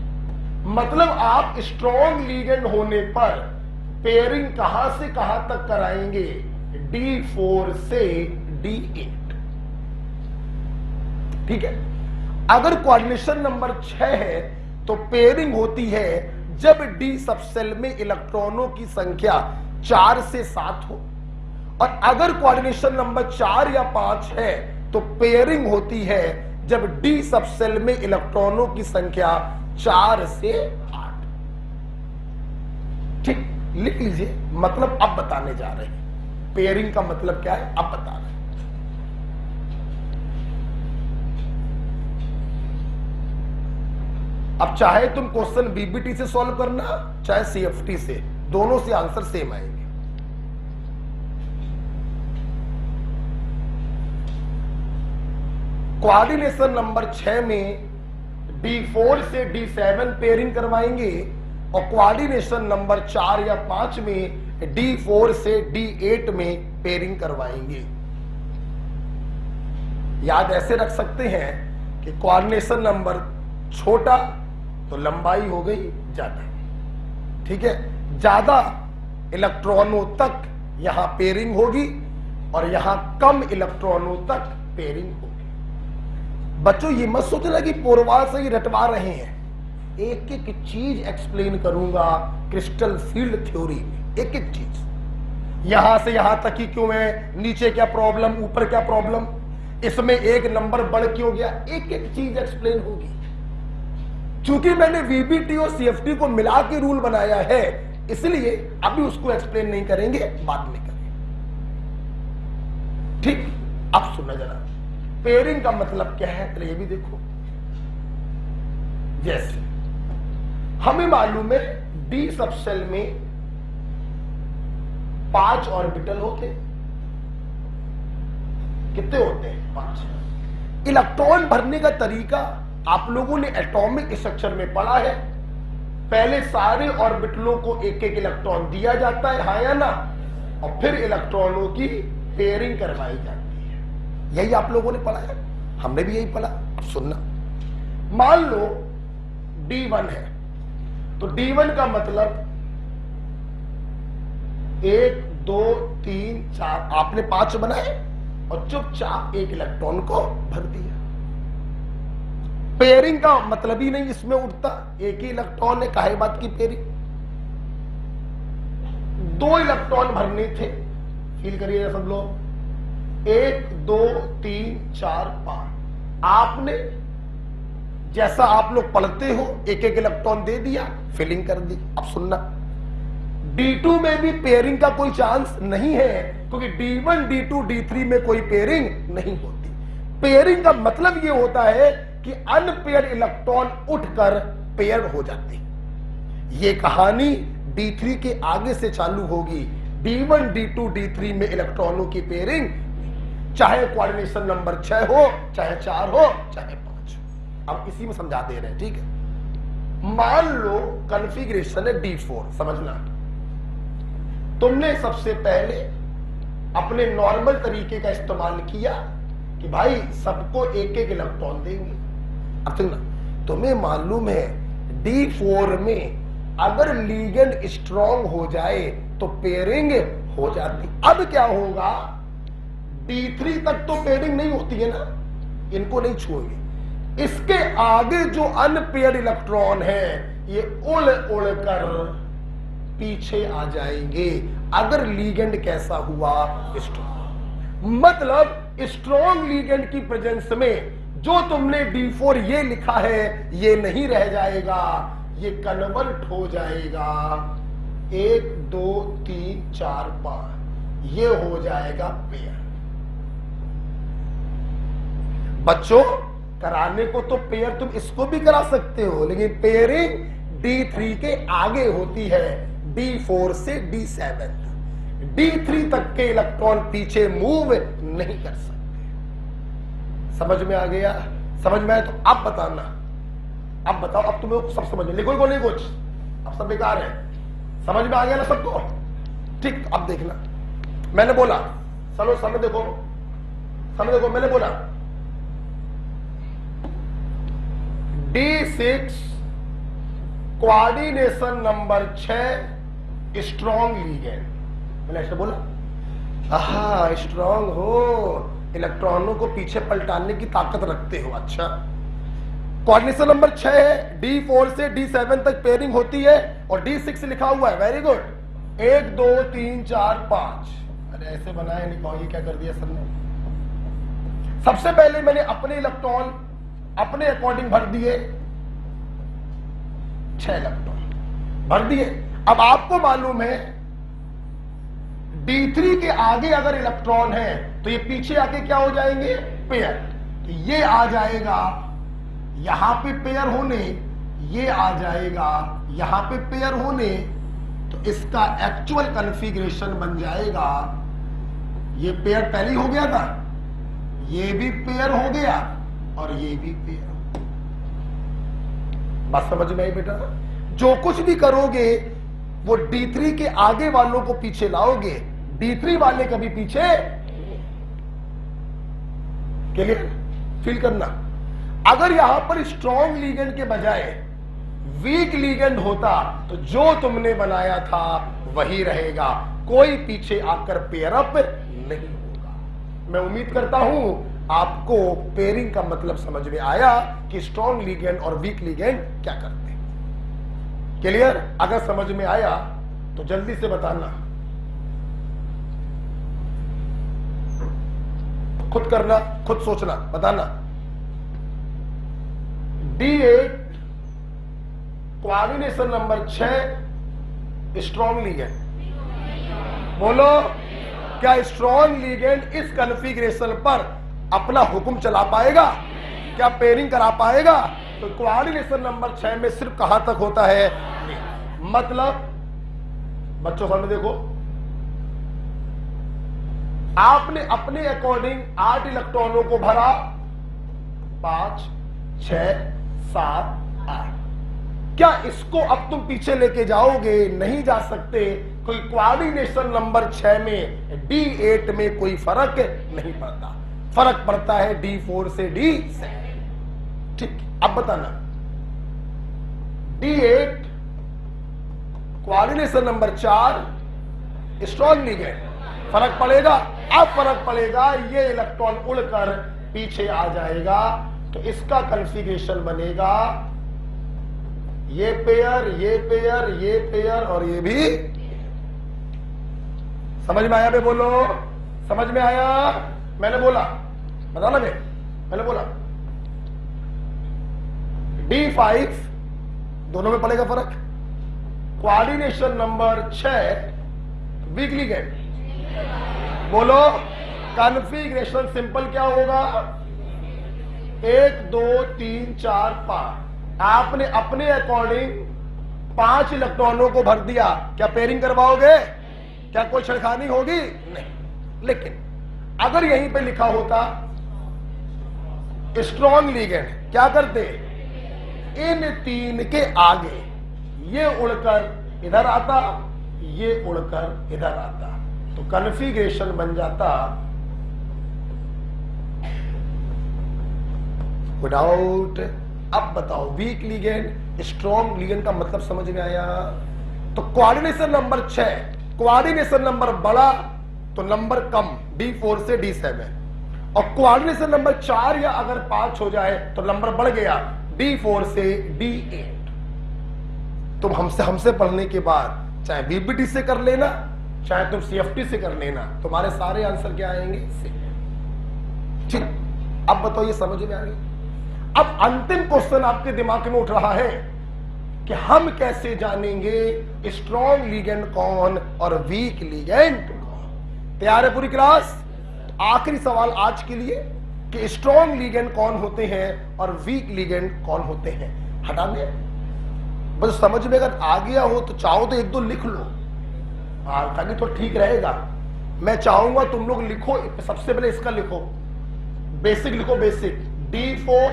मतलब आप स्ट्रॉन्ग लिगेंड होने पर पेयरिंग कहां से कहां तक कराएंगे? D4 से D8। ठीक है। अगर कोऑर्डिनेशन नंबर 6 है तो पेयरिंग होती है जब डी सबसेल में इलेक्ट्रॉनों की संख्या 4 से 7 हो, और अगर कोऑर्डिनेशन नंबर 4 या 5 है तो पेयरिंग होती है जब डी सबसेल में इलेक्ट्रॉनों की संख्या 4 से 8। ठीक, लिख लीजिए। मतलब अब बताने जा रहे हैं पेयरिंग का मतलब क्या है, अब बता रहे हैं। अब चाहे तुम क्वेश्चन बीबीटी से सॉल्व करना चाहे सीएफटी से, दोनों से आंसर सेम आएंगे। कोऑर्डिनेशन नंबर 6 में D4 से D7 पेयरिंग करवाएंगे और कोऑर्डिनेशन नंबर 4 या 5 में D4 से D8 में पेयरिंग करवाएंगे। याद ऐसे रख सकते हैं कि कोऑर्डिनेशन नंबर छोटा तो लंबाई हो गई ज्यादा। ठीक है, ज्यादा इलेक्ट्रॉनों तक यहां पेयरिंग होगी और यहां कम इलेक्ट्रॉनों तक पेयरिंग होगी। बच्चों ये मत सोचना कि पूर्वाल से ही रटवा रहे हैं, एक एक चीज एक्सप्लेन करूंगा क्रिस्टल फील्ड थ्योरी में, एक एक चीज, यहां से यहां तक ही क्यों है, नीचे क्या प्रॉब्लम, ऊपर क्या प्रॉब्लम, इसमें एक नंबर बढ़ क्यों गया, एक एक चीज एक्सप्लेन होगी। चूंकि मैंने वीबीटी और सीएफटी को मिला के रूल बनाया है इसलिए अभी उसको एक्सप्लेन नहीं करेंगे, बाद में करेंगे। ठीक, अब सुनना जरा पेयरिंग का मतलब क्या है, तो ये भी देखो। जैसे हमें मालूम है डी सबसेल में 5 ऑर्बिटल होते, कितने होते हैं? 5। इलेक्ट्रॉन भरने का तरीका आप लोगों ने एटॉमिक स्ट्रक्चर में पढ़ा है, पहले सारे ऑर्बिटलों को एक एक इलेक्ट्रॉन दिया जाता है, हाँ या ना, और फिर इलेक्ट्रॉनों की पेयरिंग करवाई जाती है। यही आप लोगों ने पढ़ा है, हमने भी यही पढ़ा। अब सुनना, मान लो D1 है, तो D1 का मतलब 1 2 3 4, आपने 5 बनाए और चुपचाप एक इलेक्ट्रॉन को भर दिया। पेयरिंग का मतलब ही नहीं इसमें उठता, एक ही इलेक्ट्रॉन है, काहे बात की पेयरिंग। 2 इलेक्ट्रॉन भरने थे, फील करिए सब लोग, 1 2 3 4 5। आपने जैसा आप लोग पढ़ते हो एक एक इलेक्ट्रॉन दे दिया, फिलिंग कर दी। अब सुनना, D2 में भी पेयरिंग का कोई चांस नहीं है, क्योंकि D1 D2 D3 में कोई पेयरिंग नहीं होती। पेयरिंग का मतलब यह होता है कि अनपेयर इलेक्ट्रॉन उठकर पेयर हो जाते हैं। यह कहानी D3 के आगे से चालू होगी। D1 D2 D3 में इलेक्ट्रॉनों की पेयरिंग, चाहे कोऑर्डिनेशन नंबर 6 हो, चाहे 4 हो, चाहे 5। अब इसी में समझा दे रहे हैं, ठीक है। मान लो कॉन्फ़िगरेशन है D4, समझना, तुमने सबसे पहले अपने नॉर्मल तरीके का इस्तेमाल किया कि भाई सबको एक एक इलेक्ट्रॉन देंगे। अब सुनना, तुम्हें मालूम है D4 में अगर लीगेंड स्ट्रांग हो जाए तो पेयरिंग हो जाती। अब क्या होगा, D3 तक तो पेयरिंग नहीं होती है ना, इनको नहीं छुएंगे। इसके आगे जो अनपेयर्ड इलेक्ट्रॉन है ये उड़ उड़ कर पीछे आ जाएंगे अगर लीगेंड कैसा हुआ, स्ट्रॉन्ग। मतलब स्ट्रॉन्ग लीगेंड की प्रेजेंस में जो तुमने D4 ये लिखा है ये नहीं रह जाएगा, ये कन्वर्ट हो जाएगा 1 2 3 4 5, ये हो जाएगा पेयर। बच्चों, कराने को तो पेयर तुम इसको भी करा सकते हो, लेकिन पेयरिंग D3 के आगे होती है, D4 से D7। D3 तक के इलेक्ट्रॉन पीछे मूव नहीं कर सकते। समझ में आ गया? समझ में आया तो अब बताना, अब बताओ, अब तुम्हें सब समझ में, लिखो नहीं कुछ, अब सब बेकार है। समझ में आ गया ना सबको? ठीक, अब देखना, मैंने बोला, चलो समय देखो, समय देखो, मैंने बोला D6 coordination number 6 strong ligand. मैंने ऐसे बोला, हाँ स्ट्रॉन्ग हो, इलेक्ट्रॉनों को पीछे पलटाने की ताकत रखते हो। अच्छा, कोऑर्डिनेशन नंबर 6 है, D4 से D7 तक पेयरिंग होती है और D6 लिखा हुआ है, वेरी गुड। 1 2 3 4 5, अरे ऐसे बनाया नहीं, ये क्या कर दिया सर ने। सबसे पहले मैंने अपने इलेक्ट्रॉन अपने अकॉर्डिंग भर दिए, 6 इलेक्ट्रॉन भर दिए। अब आपको मालूम है D3 के आगे अगर इलेक्ट्रॉन है तो ये पीछे आके क्या हो जाएंगे, पेयर। तो ये आ जाएगा यहां पे पेयर होने, ये आ जाएगा यहां पे पेयर होने, तो इसका एक्चुअल कॉन्फ़िगरेशन बन जाएगा, ये पेयर पहले हो गया था, ये भी पेयर हो गया और ये भी पेयर। बात समझ में आई बेटा? जो कुछ भी करोगे वो D3 के आगे वालों को पीछे लाओगे, D3 वाले कभी पीछे। क्लियर? फील करना, अगर यहां पर स्ट्रॉन्ग लीगेंड के बजाय वीक लीगेंड होता तो जो तुमने बनाया था वही रहेगा, कोई पीछे आकर पेयर अप नहीं होगा। मैं उम्मीद करता हूं आपको पेयरिंग का मतलब समझ में आया कि स्ट्रॉन्ग लीगेंड और वीक लीगेंड क्या करते हैं। क्लियर? अगर समझ में आया तो जल्दी से बताना, खुद करना, खुद सोचना, बताना। D8 coordination number 6 strong ligand. बोलो, क्या स्ट्रॉन्ग लीगेंड इस कॉन्फ़िगरेशन पर अपना हुक्म चला पाएगा? क्या पेयरिंग करा पाएगा? तो कोऑर्डिनेशन नंबर 6 में सिर्फ कहां तक होता है, मतलब बच्चों सामने देखो, आपने अपने अकॉर्डिंग 8 इलेक्ट्रॉनों को भरा, 5 6 7 8। क्या इसको अब तुम पीछे लेके जाओगे? नहीं जा सकते। कोई कोऑर्डिनेशन नंबर 6 में D8 में कोई फर्क नहीं पड़ता, फर्क पड़ता है D4 से D7। ठीक, अब बताना D8 coordination number 4 strong ligand, फर्क पड़ेगा? अब फर्क पड़ेगा, ये इलेक्ट्रॉन उड़कर पीछे आ जाएगा, तो इसका कॉन्फ़िगरेशन बनेगा ये पेयर, ये पेयर, ये पेयर और ये भी। समझ में आया बे? बोलो, समझ में आया? मैंने बोला, बताना बे, मैंने बोला D5 दोनों में पड़ेगा फर्क। कोऑर्डिनेशन नंबर 6 वीक लिगेंड, बोलो कॉन्फ़िगरेशन सिंपल क्या होगा? 1 2 3 4 5। आपने अपने अकॉर्डिंग 5 इलेक्ट्रॉनों को भर दिया, क्या पेयरिंग करवाओगे? क्या कोई छेड़खानी होगी? नहीं। लेकिन अगर यहीं पे लिखा होता स्ट्रॉन्ग लिगेंड, क्या करते? इन 3 के आगे ये उड़कर इधर आता, ये उड़कर इधर आता, तो कॉन्फ़िगरेशन बन जाता विदाउट। अब बताओ वीक लिगेंड स्ट्रॉन्ग लिगेंड का मतलब समझ में आया? तो कोऑर्डिनेशन नंबर 6, कोऑर्डिनेशन नंबर बड़ा तो नंबर कम D4 से D7, और कोऑर्डिनेशन नंबर 4 या अगर 5 हो जाए तो नंबर बढ़ गया D4 से D8। तुम हमसे पढ़ने के बाद चाहे VBT से कर लेना, चाहे तुम CFT से कर लेना, तुम्हारे सारे आंसर क्या आएंगे? ठीक, अब बताओ ये समझ में आ गई? अब अंतिम क्वेश्चन आपके दिमाग में उठ रहा है कि हम कैसे जानेंगे स्ट्रॉन्ग लिगेंड कौन और वीक लिगेंड कौन? तैयार है पूरी क्लास? आखिरी सवाल आज के लिए कि स्ट्रॉन्ग लिगेंड कौन होते हैं और वीक लिगेंड कौन होते हैं। हटा दे, बस समझ में अगर आ गया हो तो चाहो तो 1-2 लिख लो, ताकि तो ठीक रहेगा। मैं चाहूंगा तुम लोग लिखो, सबसे पहले इसका लिखो, बेसिक लिखो, basic D4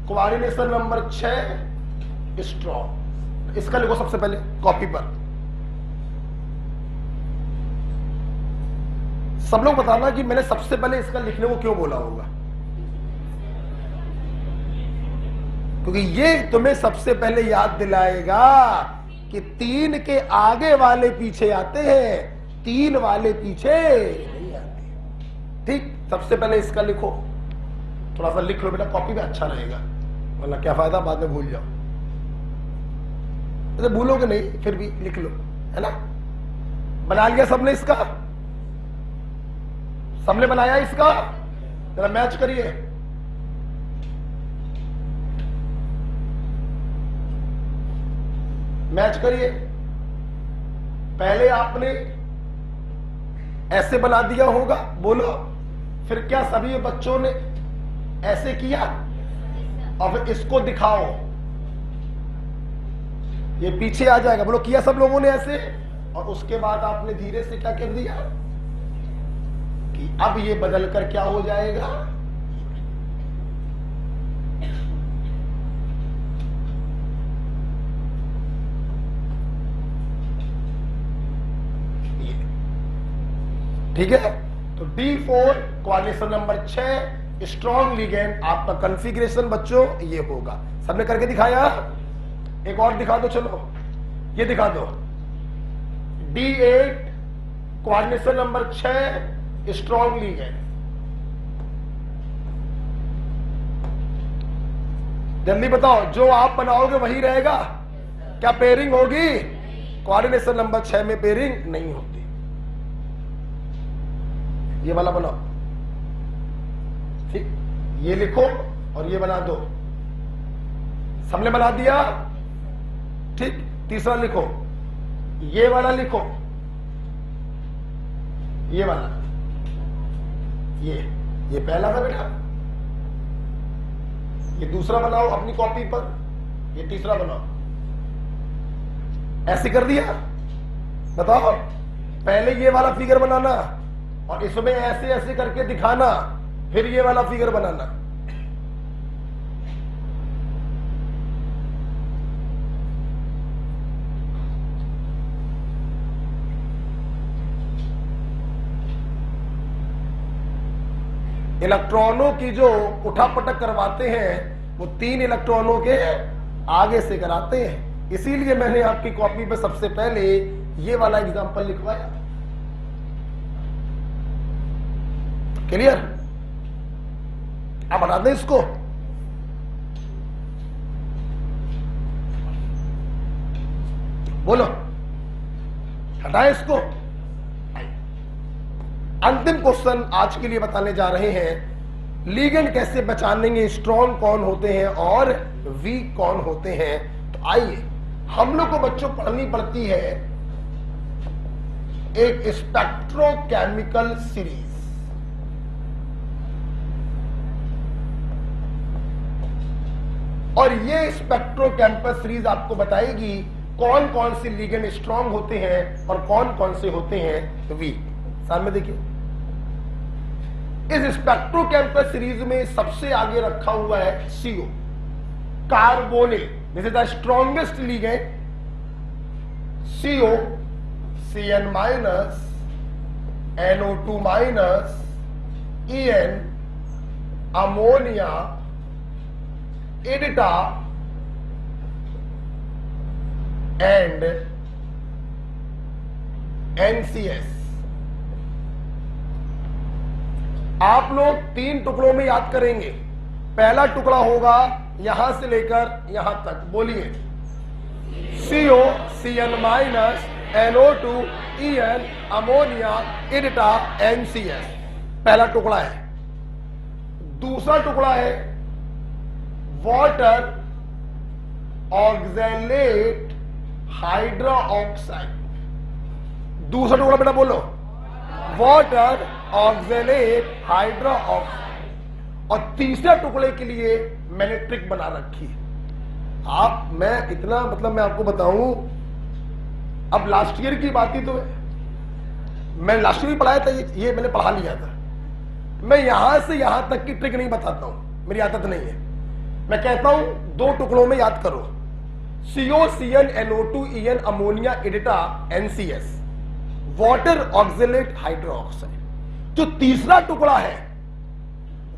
coordination number 6 strong, इसका लिखो सबसे पहले कॉपी पर। सब लोग बताना कि मैंने सबसे पहले इसका लिखने को क्यों बोला होगा, क्योंकि ये तुम्हें सबसे पहले याद दिलाएगा कि 3 के आगे वाले पीछे आते हैं, 3 वाले पीछे नहीं आते। ठीक, सबसे पहले इसका लिखो, थोड़ा सा लिख लो बेटा कॉपी में, अच्छा रहेगा, वरना क्या फायदा बाद में भूल जाओ। तो भूलोगे नहीं, फिर भी लिख लो, है ना? बना लिया सबने इसका? सबने बनाया इसका? जरा मैच करिए। मैच करिए। पहले आपने ऐसे बना दिया होगा, बोलो, फिर क्या सभी बच्चों ने ऐसे किया? और फिर इसको दिखाओ, ये पीछे आ जाएगा, बोलो किया सब लोगों ने ऐसे? और उसके बाद आपने धीरे से क्या कर दिया कि अब ये बदल कर क्या हो जाएगा? ठीक है, तो D4 coordination number 6 strong ligand, आपका कॉन्फ़िगरेशन बच्चों ये होगा। सबने करके दिखाया? एक और दिखा दो, चलो ये दिखा दो। D8 coordination number 6 strong ligand, जल्दी बताओ, जो आप बनाओगे वही रहेगा? क्या पेयरिंग होगी? कोऑर्डिनेशन नंबर 6 में पेयरिंग नहीं होती। ये वाला बनाओ, ठीक, ये लिखो और ये बना दो। सबने बना दिया? ठीक, तीसरा लिखो, ये वाला लिखो, ये वाला, ये पहला था बेटा, ये दूसरा बनाओ अपनी कॉपी पर, ये तीसरा बनाओ। ऐसे कर दिया? बताओ, पहले ये वाला फिगर बनाना और इसमें ऐसे ऐसे करके दिखाना, फिर ये वाला फिगर बनाना। इलेक्ट्रॉनों की जो उठापटक करवाते हैं वो 3 इलेक्ट्रॉनों के आगे से कराते हैं। इसीलिए मैंने आपकी कॉपी पे सबसे पहले ये वाला एग्जांपल लिखवाया। क्लियर? अब हटा दें इसको। बोलो, हटाए इसको। अंतिम क्वेश्चन आज के लिए बताने जा रहे हैं, लिगेंड कैसे पहचानेंगे, स्ट्रॉन्ग कौन होते हैं और वीक कौन होते हैं। तो आइए, हम लोग को बच्चों पढ़नी पड़ती है एक स्पेक्ट्रोकेमिकल सीरीज। और ये स्पेक्ट्रोकेमिकल सीरीज आपको बताएगी कौन कौन से लिगेंड स्ट्रॉन्ग होते हैं और कौन कौन से होते हैं वीक। सामने देखिए, इस स्पेक्ट्रोकेमिकल सीरीज में सबसे आगे रखा हुआ है CO, carbonyl. This is the strongest ligand. CO, Cn minus, NO2 minus, En, ammonia, EDTA and NCS। आप लोग 3 टुकड़ों में याद करेंगे। पहला टुकड़ा होगा यहां से लेकर यहां तक, बोलिए। CO, Cn minus, NO2, En, ammonia, EDTA, NCS। पहला टुकड़ा है। दूसरा टुकड़ा है वाटर ऑक्सैलेट हाइड्रोक्साइड। दूसरा टुकड़ा बेटा बोलो, वाटर ऑक्सैलेट हाइड्रोक्साइड। और तीसरे टुकड़े के लिए मैंने ट्रिक बना रखी है। आप, मैं इतना मतलब मैं आपको बताऊं, अब लास्ट ईयर की बात ही तो है, मैं लास्ट ईयर पढ़ाया था, ये मैंने पढ़ा लिया था। मैं यहां से यहां तक की ट्रिक नहीं बताता हूं, मेरी आदत नहीं है। मैं कहता हूं 2 टुकड़ों में याद करो, CO, Cn, NO2, En, ammonia, EDTA, NCS, water oxalate hydroxide. जो तीसरा टुकड़ा है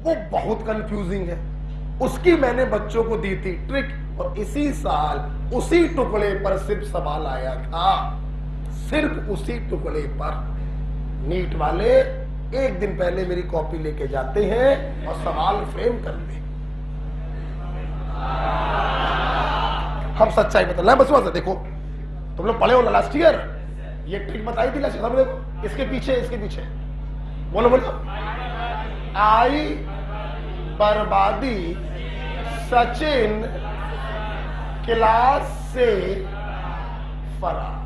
वो बहुत कंफ्यूजिंग है, उसकी मैंने बच्चों को दी थी ट्रिक, और इसी साल उसी टुकड़े पर सिर्फ सवाल आया था। सिर्फ उसी टुकड़े पर नीट वाले एक दिन पहले मेरी कॉपी लेके जाते हैं और सवाल फ्रेम करते हैं। हम सच्चाई बता, बस बस देखो, तुम लोग पढ़े हो ना लास्ट ईयर, ये ट्रिक बताई थी लास्ट ईयर। देखो इसके पीछे बोलो बोलो, आई बर्बादी सचिन क्लास से फरार।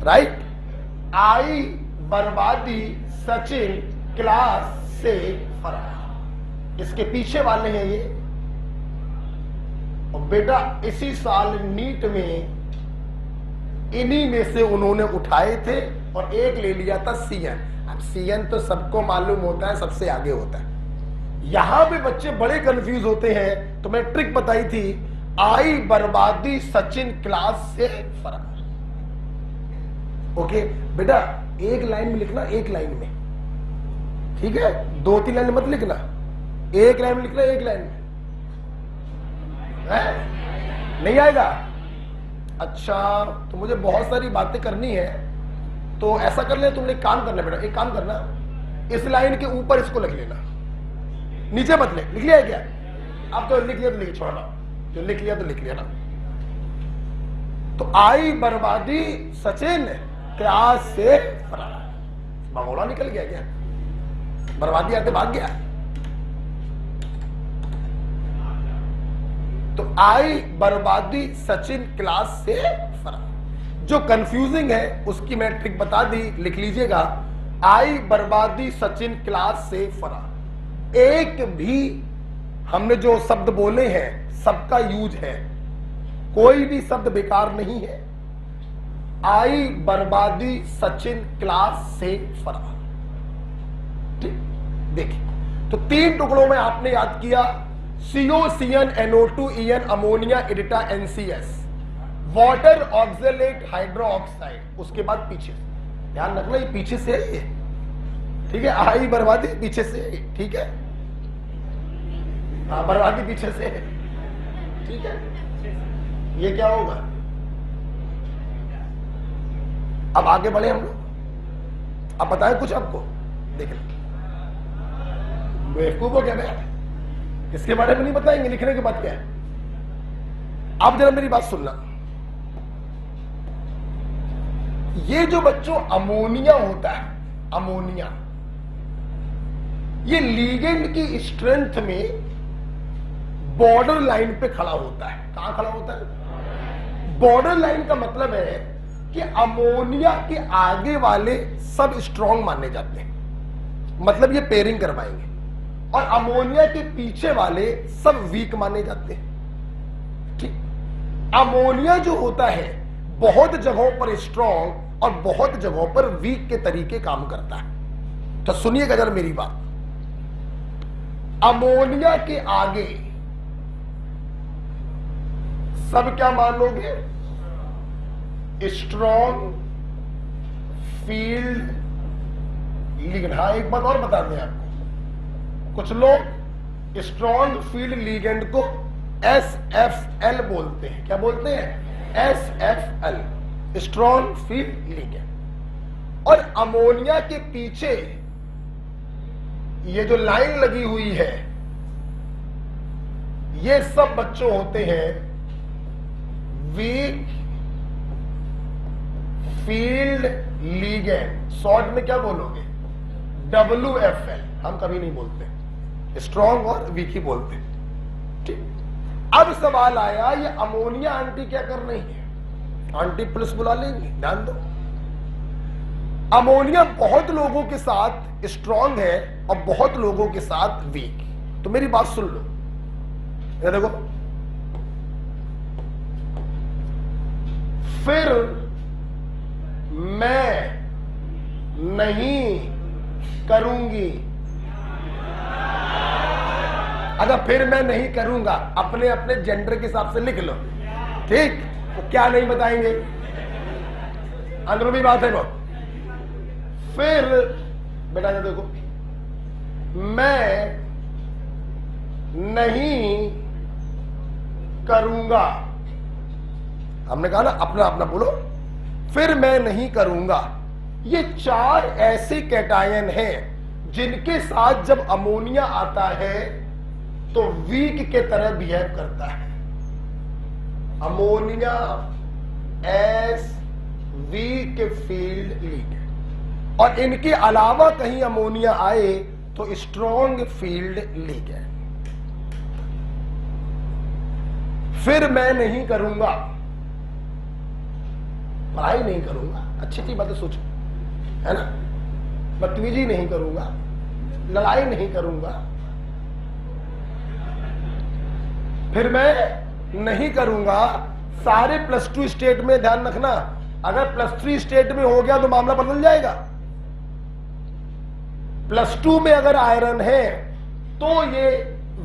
राइट, आई बर्बादी सचिन क्लास से फरार। इसके पीछे वाले हैं ये। और बेटा इसी साल नीट में इन्हीं में से उन्होंने उठाए थे और एक ले लिया था Cn। अब Cn तो सबको मालूम होता है, सबसे आगे होता है। यहां पे बच्चे बड़े कंफ्यूज होते हैं, तो मैं ट्रिक बताई थी, आई बर्बादी सचिन क्लास से फरार। ओके बेटा, एक लाइन में लिखना, एक लाइन में, ठीक है? 2-3 लाइन मत लिखना, एक लाइन में लिखना, एक लाइन में। है? नहीं आएगा? अच्छा, तो मुझे बहुत सारी बातें करनी है, तो ऐसा कर ले, तुमने एक काम करना बेटा, एक काम करना, इस लाइन के ऊपर इसको लिख लेना, नीचे मत लिख लिया है क्या? अब तो लिख लिया तो लिख छोड़ना, जो लिख लिया तो लिख लिया ना। तो आई बर्बादी सचिन क्लास से फरार। भगोड़ा निकल गया क्या? बर्बादी आते भाग गया। तो आई बर्बादी सचिन क्लास से फरार। जो कंफ्यूजिंग है उसकी मैं ट्रिक बता दी, लिख लीजिएगा, आई बर्बादी सचिन क्लास से फरार। एक भी हमने जो शब्द बोले हैं सबका यूज है, कोई भी शब्द बेकार नहीं है। आई बर्बादी सचिन क्लास से फरार। ठीक, देखिए, तो 3 टुकड़ों में आपने याद किया, CO, Cn, NO2, En, ammonia, EDTA, NCS, water oxalate hydroxide. उसके बाद पीछे ध्यान रखना, ये पीछे से है, ठीक है, आई बर्बादी पीछे से, ठीक है, हाँ बर्बादी पीछे से, ठीक है। ये क्या होगा? अब आगे बढ़े हम लोग। अब बताएं कुछ आपको, देख बेवकूफ हो क्या मैं? इसके बारे में नहीं बताएंगे, लिखने के बाद क्या है? अब जरा मेरी बात सुनना। ये जो बच्चों अमोनिया होता है, अमोनिया, ये लीगेंड की स्ट्रेंथ में बॉर्डर लाइन पे खड़ा होता है। कहां खड़ा होता है? बॉर्डर लाइन का मतलब है कि अमोनिया के आगे वाले सब स्ट्रांग माने जाते हैं, मतलब ये पेयरिंग करवाएंगे, और अमोनिया के पीछे वाले सब वीक माने जाते हैं। ठीक, अमोनिया जो होता है बहुत जगहों पर स्ट्रांग और बहुत जगहों पर वीक के तरीके काम करता है। तो सुनिएगा जरा मेरी बात। अमोनिया के आगे सब क्या मानोगे? Strong field ligand. हाँ, एक बात और बता दें आपको, कुछ लोग स्ट्रॉन्ग फील्ड लिगेंड को SFL बोलते हैं। क्या बोलते हैं? SFL, strong field ligand. और अमोनिया के पीछे ये जो लाइन लगी हुई है, ये सब बच्चों होते हैं वीक फील्ड लिगेंड। शॉर्ट में क्या बोलोगे? WFL। हम कभी नहीं बोलते, स्ट्रॉन्ग और वीक ही बोलते। ठीक, अब सवाल आया, ये अमोनिया आंटी क्या कर रही है? आंटी प्लस बुला लेंगे, ध्यान दो। अमोनिया बहुत लोगों के साथ स्ट्रॉन्ग है और बहुत लोगों के साथ वीक। तो मेरी बात सुन लो, ये देखो, फिर मैं नहीं करूंगी। अगर फिर मैं नहीं करूंगा, अपने अपने जेंडर के हिसाब से लिख लो, ठीक? तो क्या नहीं बताएंगे, अंदरूनी बात है वो। फिर बेटा ये देखो, मैं नहीं करूंगा। हमने कहा ना, अपना अपना बोलो। फिर मैं नहीं करूंगा। ये चार ऐसे कैटायन हैं जिनके साथ जब अमोनिया आता है तो वीक के तरह बिहेव करता है। Ammonia S weak field ligand, और इनके अलावा कहीं अमोनिया आए तो स्ट्रॉन्ग फील्ड लिगेंड। फिर मैं नहीं करूंगा, पढ़ाई नहीं करूंगा, अच्छी अच्छी बातें सोचो, है ना, बदतमीजी नहीं करूंगा, लड़ाई नहीं करूंगा। फिर मैं नहीं करूंगा। सारे +2 स्टेट में ध्यान रखना, अगर +3 स्टेट में हो गया तो मामला बदल जाएगा। +2 में अगर आयरन है तो ये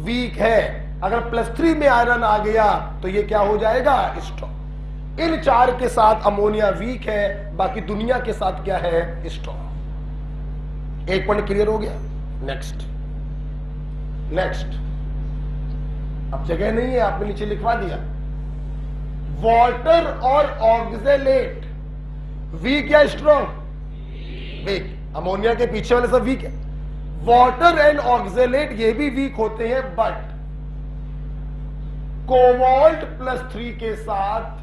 वीक है, अगर +3 में आयरन आ गया तो ये क्या हो जाएगा? स्ट्रॉन्ग। इन चार के साथ अमोनिया वीक है, बाकी दुनिया के साथ क्या है? स्ट्रॉन्ग। एक पॉइंट क्लियर हो गया। नेक्स्ट नेक्स्ट, अब जगह नहीं है, आपने नीचे लिखवा दिया। वाटर और ऑक्जेलेट वीक या स्ट्रॉन्ग? वीक। अमोनिया के पीछे वाले सब वीक है। वाटर एंड ऑक्जेलेट ये भी वीक होते हैं, बट कोबाल्ट +3 के साथ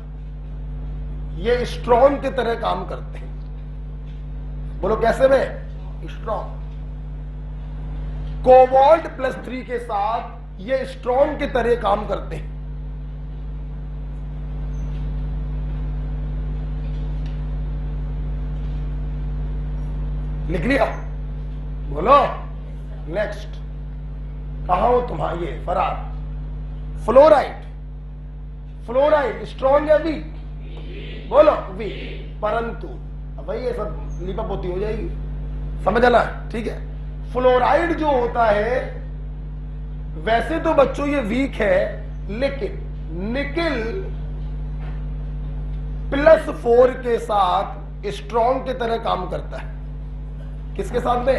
ये स्ट्रॉन्ग की तरह काम करते हैं। बोलो कैसे में? स्ट्रॉन्ग। कोबाल्ट +3 के साथ ये स्ट्रॉन्ग की तरह काम करते हैं। लिख लिया? बोलो नेक्स्ट। कहां हो तुम्हारा ये फरार? फ्लोराइड। फ्लोराइड स्ट्रॉन्ग या वीक? बोलो वीक। परंतु भाई ये सब लिपापोती हो जाएगी, समझ आना, ठीक है। फ्लोराइड जो होता है वैसे तो बच्चों ये वीक है, लेकिन निकेल +4 के साथ स्ट्रॉन्ग की तरह काम करता है। किसके साथ में?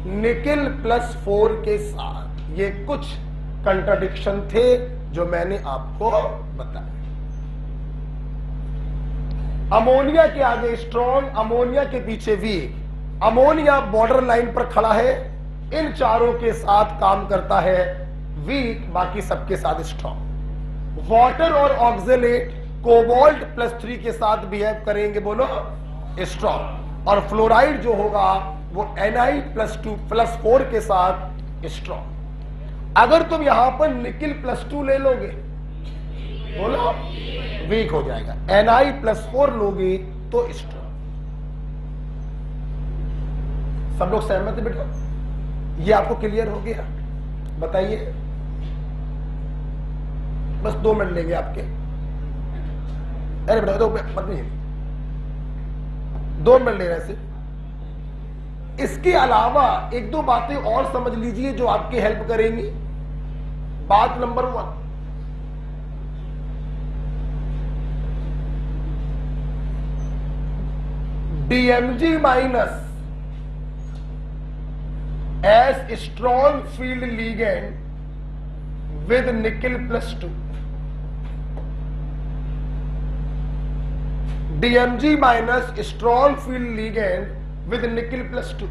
निकिल +4 के साथ। ये कुछ कंट्राडिक्शन थे जो मैंने आपको बताया। अमोनिया के आगे स्ट्रॉन्ग, अमोनिया के पीछे वीक। अमोनिया बॉर्डर लाइन पर खड़ा है, इन चारों के साथ काम करता है, वीक बाकी सबके साथ स्ट्रॉन्ग। वाटर और ऑक्जेलेट कोबाल्ट +3 के साथ बिहेव करेंगे, बोलो स्ट्रॉन्ग। और फ्लोराइड जो होगा वो Na+2+4 के साथ स्ट्रॉन्ग। अगर तुम यहां पर निकिल +2 ले लोगे, बोलो वीक हो जाएगा। Na+4 लोगे तो स्ट्रॉन्ग। सब लोग सहमत है बेटा? ये आपको क्लियर हो गया? बताइए, बस 2 मिनट लेंगे आपके। अरे बेटा, 2 मिनट 2 मिनट ले रहे से। इसके अलावा 1-2 बातें और समझ लीजिए जो आपकी हेल्प करेंगी। बात number 1, DMg- as strong field ligand with nickel +2. DMg- strong field ligand with nickel +2.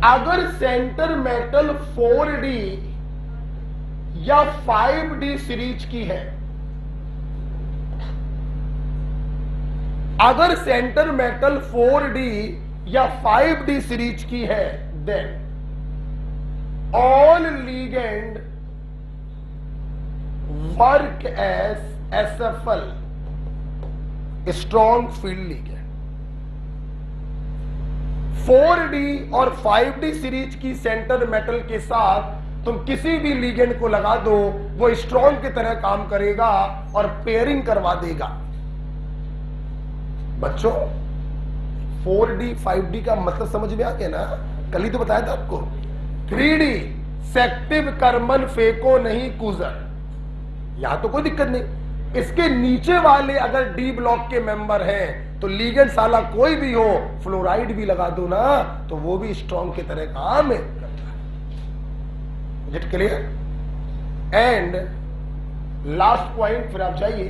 अगर सेंटर मेटल 4D या 5D सीरीज की है, अगर सेंटर मेटल 4D या 5D सीरीज की है, then all ligand work as SFL, strong field ligand. 4D और 5D सीरीज की सेंटर मेटल के साथ तुम किसी भी लीगेंड को लगा दो, वो स्ट्रॉन्ग की तरह काम करेगा और पेयरिंग करवा देगा। बच्चों, 4D 5D का मतलब समझ में आ गया ना? कल ही तो बताया था आपको। 3D सेक्टिव कर्मन फेको नहीं कूजर, यहां तो कोई दिक्कत नहीं। इसके नीचे वाले अगर डी ब्लॉक के मेंबर हैं तो लीगेंड साला कोई भी हो, फ्लोराइड भी लगा दो ना तो वो भी स्ट्रॉन्ग की तरह काम करता है। It clear? And last point, फिर आप जाइए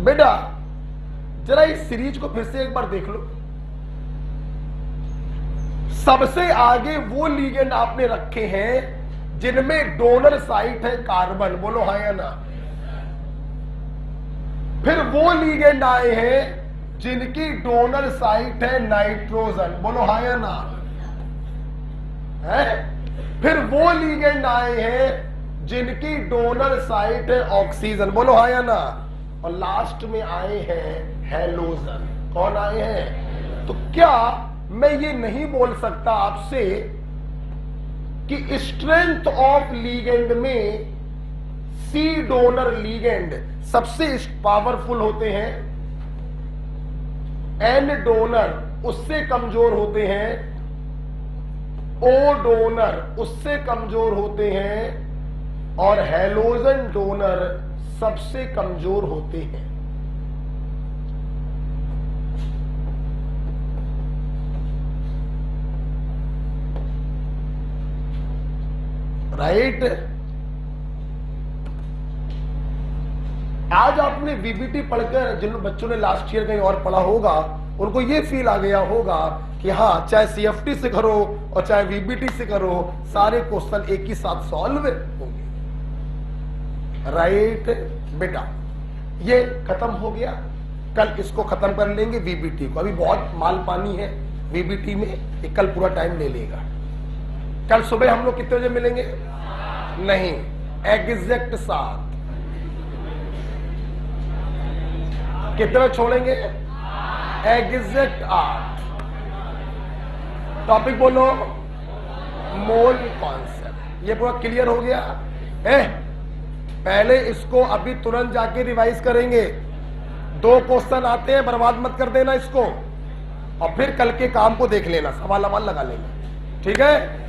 बेटा, जरा इस सीरीज को फिर से एक बार देख लो। सबसे आगे वो लीगेंड आपने रखे हैं जिनमें डोनर साइट है कार्बन, बोलो हाँ या ना। फिर वो लीगेंड आए हैं जिनकी डोनर साइट है नाइट्रोजन, बोलो हाँ या ना। है? फिर वो लीगेंड आए हैं जिनकी डोनर साइट है ऑक्सीजन, बोलो हाँ या ना। और लास्ट में आए हैं हैलोजन। कौन आए हैं? तो क्या मैं ये नहीं बोल सकता आपसे कि स्ट्रेंथ ऑफ लीगेंड में सी डोनर लीगेंड सबसे पावरफुल होते हैं, एन डोनर उससे कमजोर होते हैं, ओ डोनर उससे कमजोर होते हैं और हैलोजन डोनर सबसे कमजोर होते हैं। राइट? आज आपने वीबीटी पढ़कर जिन बच्चों ने लास्ट ईयर कहीं और पढ़ा होगा, उनको ये फील आ गया होगा कि हाँ, चाहे सीएफटी से करो और चाहे वीबीटी से करो, सारे क्वेश्चन एक ही साथ सॉल्व होंगे। राइट बेटा, ये खत्म हो गया। कल इसको खत्म कर लेंगे वीबीटी को। अभी बहुत माल पानी है वीबीटी में, ये कल पूरा टाइम ले लेगा। कल सुबह हम लोग कितने बजे मिलेंगे? नहीं, एग्जैक्ट 7। कितने छोड़ेंगे? एग्जैक्ट 8। टॉपिक बोलो, मोल कॉन्सेप्ट। ये पूरा क्लियर हो गया? पहले इसको अभी तुरंत जाके रिवाइज करेंगे। 2 क्वेश्चन आते हैं, बर्बाद मत कर देना इसको, और फिर कल के काम को देख लेना, सवाल लगा लेंगे। ठीक है?